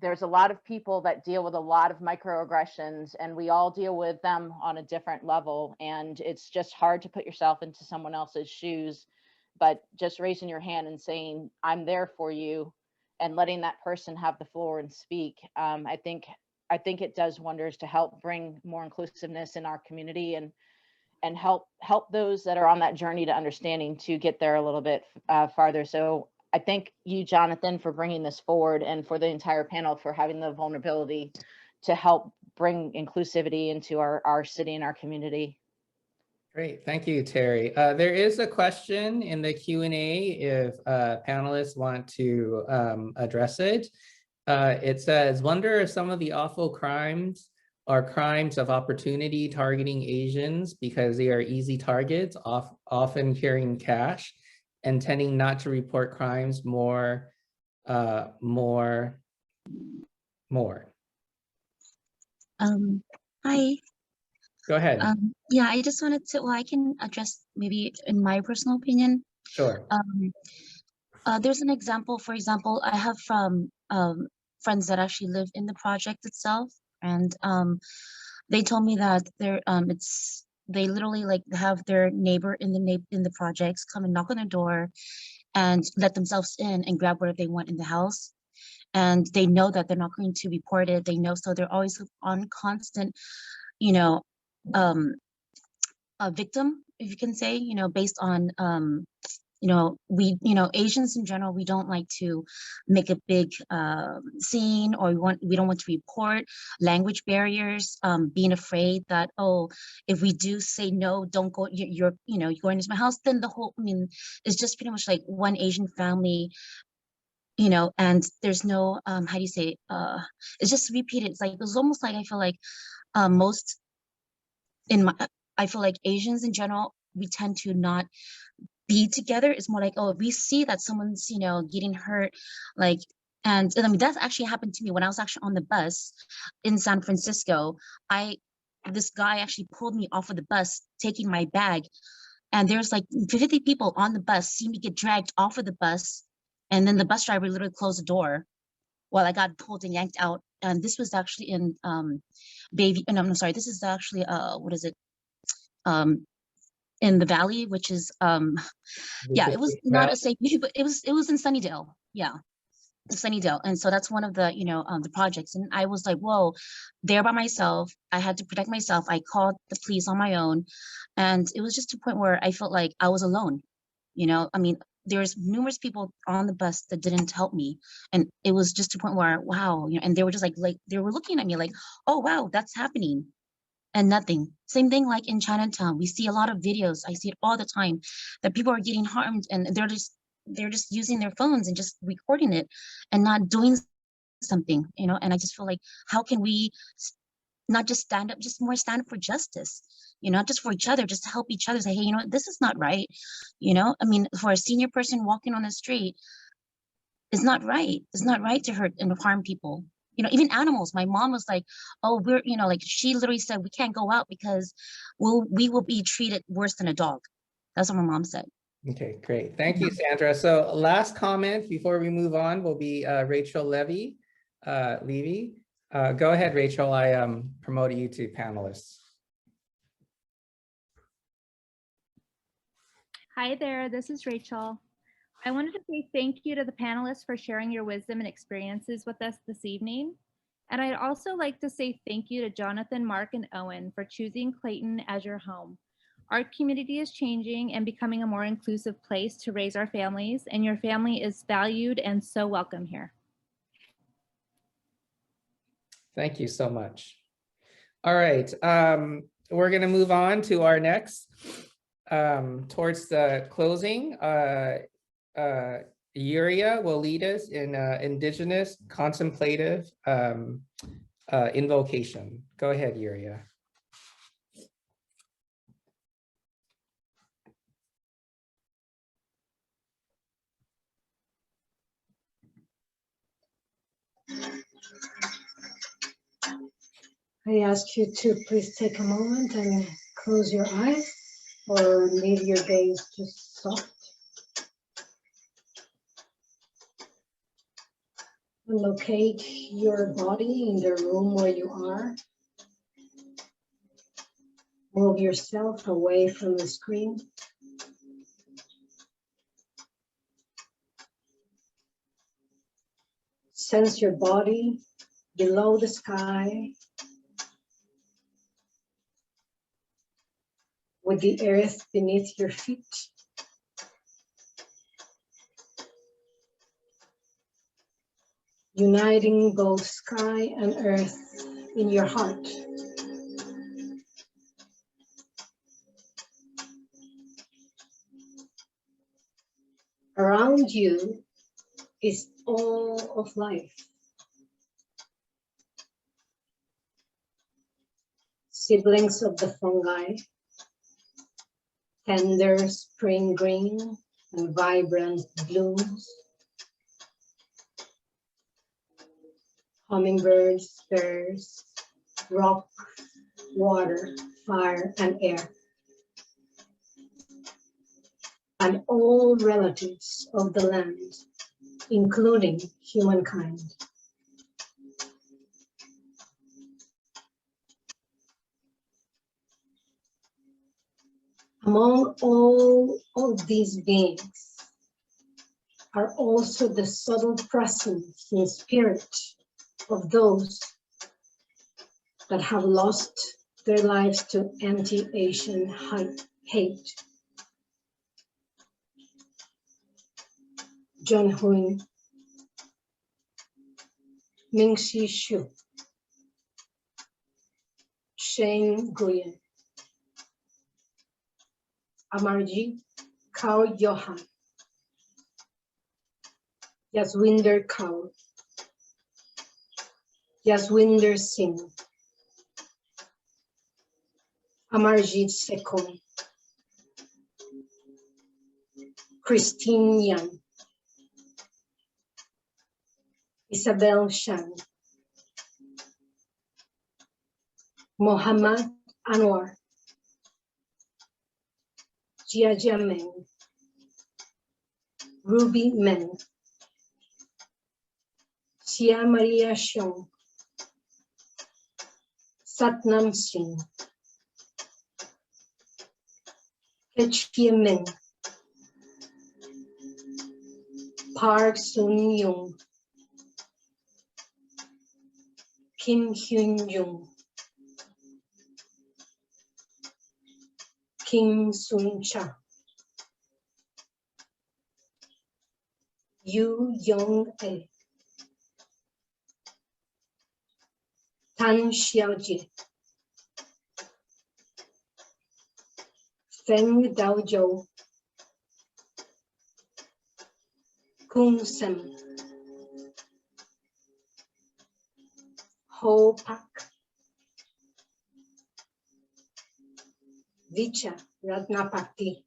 there's a lot of people that deal with a lot of microaggressions, and we all deal with them on a different level. And it's just hard to put yourself into someone else's shoes, but just raising your hand and saying, I'm there for you, and letting that person have the floor and speak. I think it does wonders to help bring more inclusiveness in our community and help those that are on that journey to understanding to get there a little bit farther. So I thank you, Jonathan, for bringing this forward, and for the entire panel for having the vulnerability to help bring inclusivity into our city and our community. Great, thank you, Terry. There is a question in the Q&A if panelists want to address it. It says, wonder if some of the awful crimes are crimes of opportunity targeting Asians because they are easy targets, often carrying cash, and tending not to report crimes more. Hi. Go ahead. Yeah, I just wanted to, well, I can address maybe in my personal opinion. Sure. There's an example, for example, I have friends that actually live in the project itself, and they told me that they literally like have their neighbor in the projects come and knock on their door and let themselves in and grab whatever they want in the house. And they know that they're not going to report it. They know, so they're always on constant, a victim, if you can say, based on Asians in general, we don't like to make a big scene, or we don't want to report language barriers, being afraid that, oh, if we do say no, don't go, you're going into my house, then it's just pretty much like one Asian family, and there's no, how do you say, it's just repeated. It's like, it was almost like, I feel like I feel like Asians in general, we tend to not be together. It's more like, oh, if we see that someone's, getting hurt, like, and I mean, that's actually happened to me when I was actually on the bus in San Francisco. This guy actually pulled me off of the bus, taking my bag, and there's like 50 people on the bus, see me get dragged off of the bus, and then the bus driver literally closed the door while I got pulled and yanked out. And this was actually in I'm sorry, this is actually what is it? In the Valley, which is yeah, it was not a safe, but it was in Sunnydale. Yeah, Sunnydale. And so that's one of the the projects. And I was like, whoa, there by myself. I had to protect myself. I called the police on my own, and it was just a point where I felt like I was alone. I mean, there's numerous people on the bus that didn't help me, and it was just a point where, wow, and they were just like they were looking at me like, oh wow, that's happening. And nothing. Same thing like in Chinatown. We see a lot of videos. I see it all the time that people are getting harmed, and they're just using their phones and just recording it and not doing something, and I just feel like, how can we not just stand up, just more stand up for justice, not just for each other, just to help each other, say, hey, this is not right. I mean, for a senior person walking on the street, it's not right. It's not right to hurt and harm people. Even animals. My mom was like, oh, we're, like, she literally said, we can't go out because we will be treated worse than a dog. That's what my mom said. Okay, great. Thank you, Sandra. So last comment before we move on will be Rachel Levy. Go ahead, Rachel. I promoted you to panelists. Hi there, this is Rachel. I wanted to say thank you to the panelists for sharing your wisdom and experiences with us this evening. And I'd also like to say thank you to Jonathan, Mark, and Owen for choosing Clayton as your home. Our community is changing and becoming a more inclusive place to raise our families, and your family is valued and so welcome here. Thank you so much. All right, we're going to move on to our next, towards the closing. Yuria will lead us in Indigenous contemplative invocation. Go ahead, Yuria. I ask you to please take a moment and close your eyes or leave your gaze just soft. Locate your body in the room where you are. Move yourself away from the screen. Sense your body below the sky, with the earth beneath your feet. Uniting both sky and earth in your heart. Around you is all of life. Siblings of the fungi, tender spring green and vibrant blooms. Hummingbirds, birds, rock, water, fire, and air. And all relatives of the land, including humankind. Among all of these beings are also the subtle presence in spirit of those that have lost their lives to anti-Asian hate. John Huyn, Ming-Chi Xu, Shane Nguyen, Amarjit Kaur Johan, Yaswinder Kaur, Yaswinder Singh, Amarjit Sekon, Christine Yan, Isabel Shan, Mohammad Anwar, Jia Meng, Ruby Meng, Xia Maria Xiong, Satnam Singh, Kechie Meng, Park Sun Young, Kim Hyun Jung, Kim Sun Cha, Yu Yong A, Tan Xiaojie, Feng Daozhou, Kung Sem, Ho Pak, Vicha Ratnapati,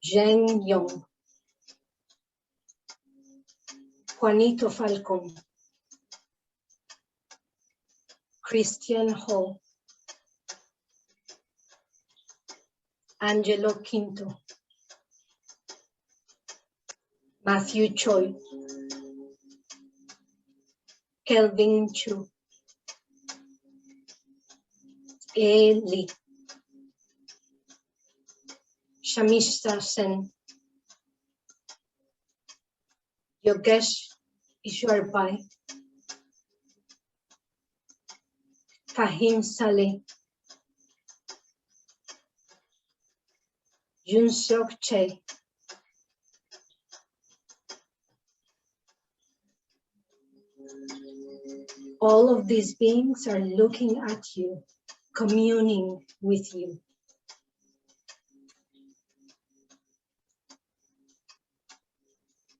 Zheng Yong, Juanito Falcón, Christian Ho, Angelo Quinto, Matthew Choi, Kelvin Chu, A. Lee, Shamishta Sen, Yogesh Ishwarbai, Fahim Saleh, Yun Seok Che, all of these beings are looking at you, communing with you.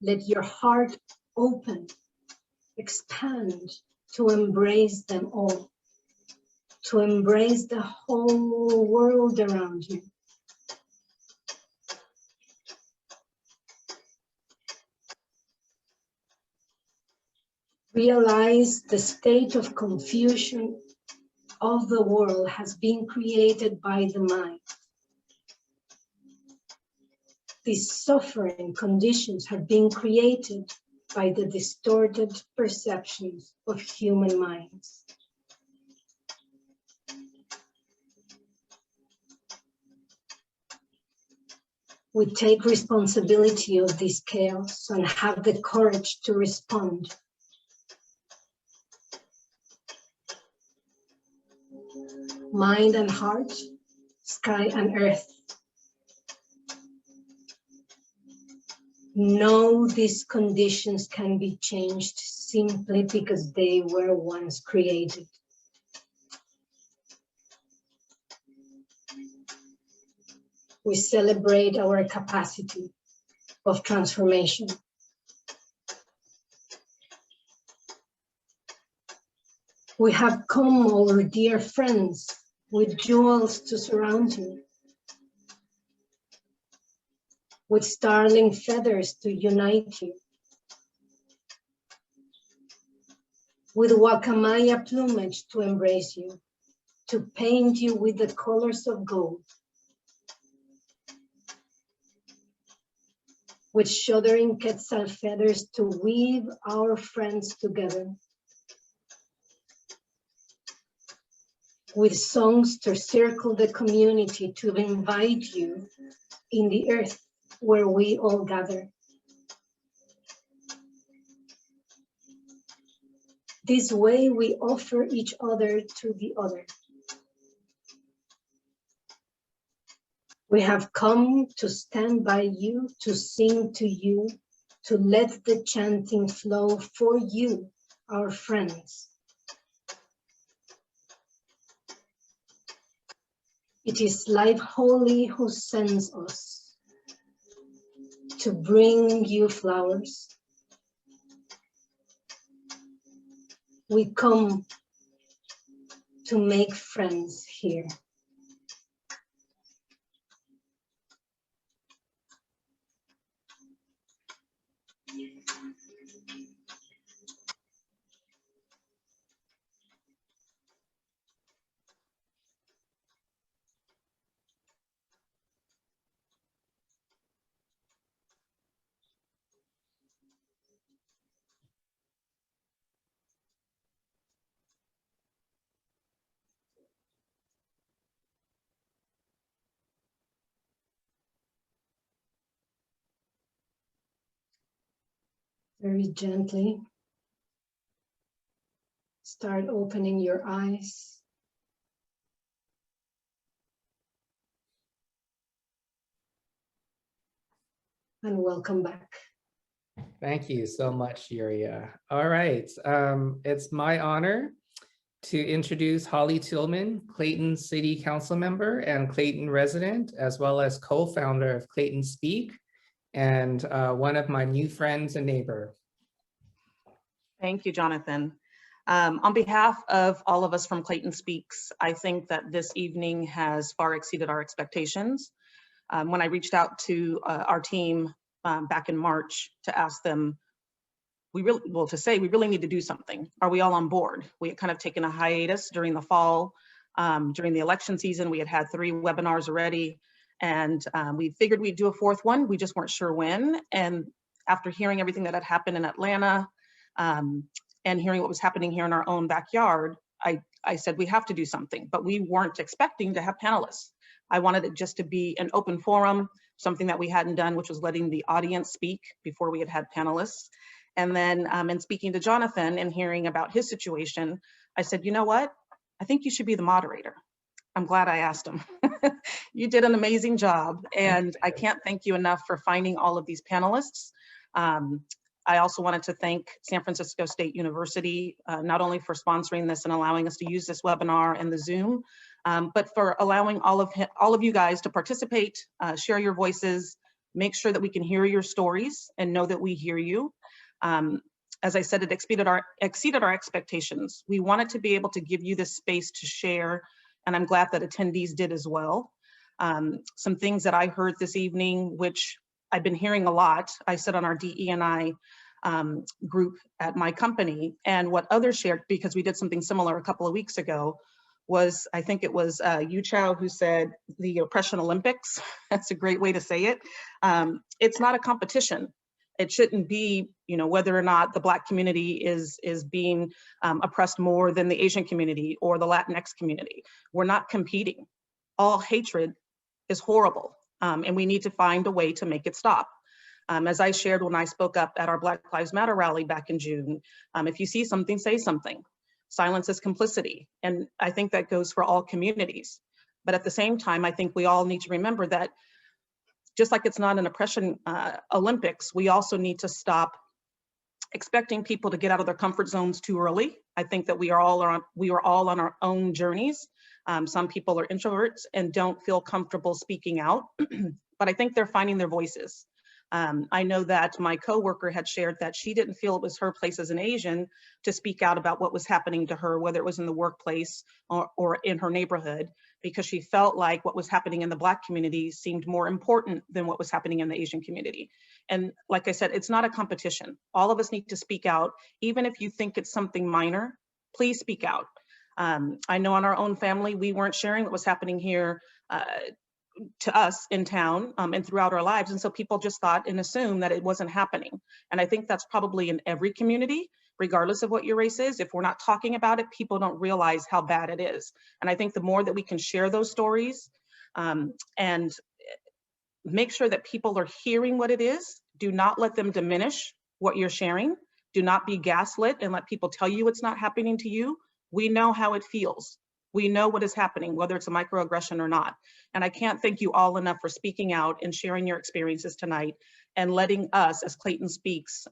Let your heart open, expand to embrace them all, to embrace the whole world around you. Realize the state of confusion of the world has been created by the mind. These suffering conditions have been created by the distorted perceptions of human minds. We take responsibility of this chaos and have the courage to respond. Mind and heart, sky and earth. No, these conditions can be changed simply because they were once created. We celebrate our capacity of transformation. We have come, our dear friends, with jewels to surround you, with starling feathers to unite you, with guacamaya plumage to embrace you, to paint you with the colors of gold, with shuddering quetzal feathers to weave our friends together, with songs to circle the community to invite you in the earth where we all gather. This way we offer each other to the other. We have come to stand by you, to sing to you, to let the chanting flow for you, our friends. It is Life Holy who sends us to bring you flowers. We come to make friends here. Very gently, start opening your eyes. And welcome back. Thank you so much, Yuria. All right, it's my honor to introduce Holly Tillman, Clayton City Council member and Clayton resident, as well as co-founder of Clayton Speak, and one of my new friends and neighbor. Thank you, Jonathan. On behalf of all of us from Clayton Speaks, I think that this evening has far exceeded our expectations. When I reached out to our team back in March to ask them, we really need to do something. Are we all on board? We had kind of taken a hiatus during the fall. During the election season, we had 3 webinars already, and we figured we'd do a 4th one. We just weren't sure when. And after hearing everything that had happened in Atlanta and hearing what was happening here in our own backyard, I said we have to do something, but we weren't expecting to have panelists. I wanted it just to be an open forum, something that we hadn't done, which was letting the audience speak before we had panelists. And then in speaking to Jonathan and hearing about his situation, I said, you know what? I think you should be the moderator. I'm glad I asked him. You did an amazing job, and I can't thank you enough for finding all of these panelists. I also wanted to thank San Francisco State University, not only for sponsoring this and allowing us to use this webinar and the Zoom, but for allowing all of you guys to participate, share your voices, make sure that we can hear your stories and know that we hear you. As I said, it exceeded our expectations. We wanted to be able to give you this space to share, and I'm glad that attendees did as well. Some things that I heard this evening, which I've been hearing a lot. I sit on our DE&I group at my company, and what others shared, because we did something similar a couple of weeks ago, was, I think it was Yu Chao who said the Oppression Olympics. That's a great way to say it. It's not a competition. It shouldn't be, whether or not the Black community is being oppressed more than the Asian community or the Latinx community. We're not competing. All hatred is horrible, and we need to find a way to make it stop. As I shared when I spoke up at our Black Lives Matter rally back in June, if you see something, say something. Silence is complicity, and I think that goes for all communities. But at the same time, I think we all need to remember that just like it's not an oppression Olympics, we also need to stop expecting people to get out of their comfort zones too early. I think that we are all on our own journeys. Some people are introverts and don't feel comfortable speaking out, but I think they're finding their voices. I know that my coworker had shared that she didn't feel it was her place as an Asian to speak out about what was happening to her, whether it was in the workplace or in her neighborhood, because she felt like what was happening in the Black community seemed more important than what was happening in the Asian community. And like I said, it's not a competition. All of us need to speak out. Even if you think it's something minor, please speak out. I know in our own family, we weren't sharing what was happening here to us in town and throughout our lives. And so people just thought and assumed that it wasn't happening. And I think that's probably in every community, regardless of what your race is. If we're not talking about it, people don't realize how bad it is. And I think the more that we can share those stories and make sure that people are hearing what it is, do not let them diminish what you're sharing. Do not be gaslit and let people tell you it's not happening to you. We know how it feels. We know what is happening, whether it's a microaggression or not. And I can't thank you all enough for speaking out and sharing your experiences tonight and letting us, as Clayton Speaks,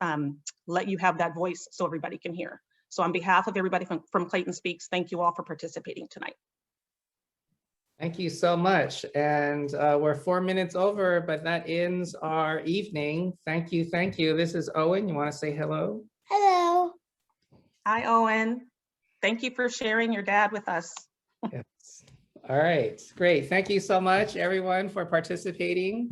let you have that voice so everybody can hear. So on behalf of everybody from Clayton Speaks, thank you all for participating tonight. Thank you so much. And we're 4 minutes over, but that ends our evening. Thank you. Thank you. This is Owen. You want to say hello? Hello. Hi, Owen. Thank you for sharing your dad with us. Yes. All right. Great. Thank you so much, everyone, for participating.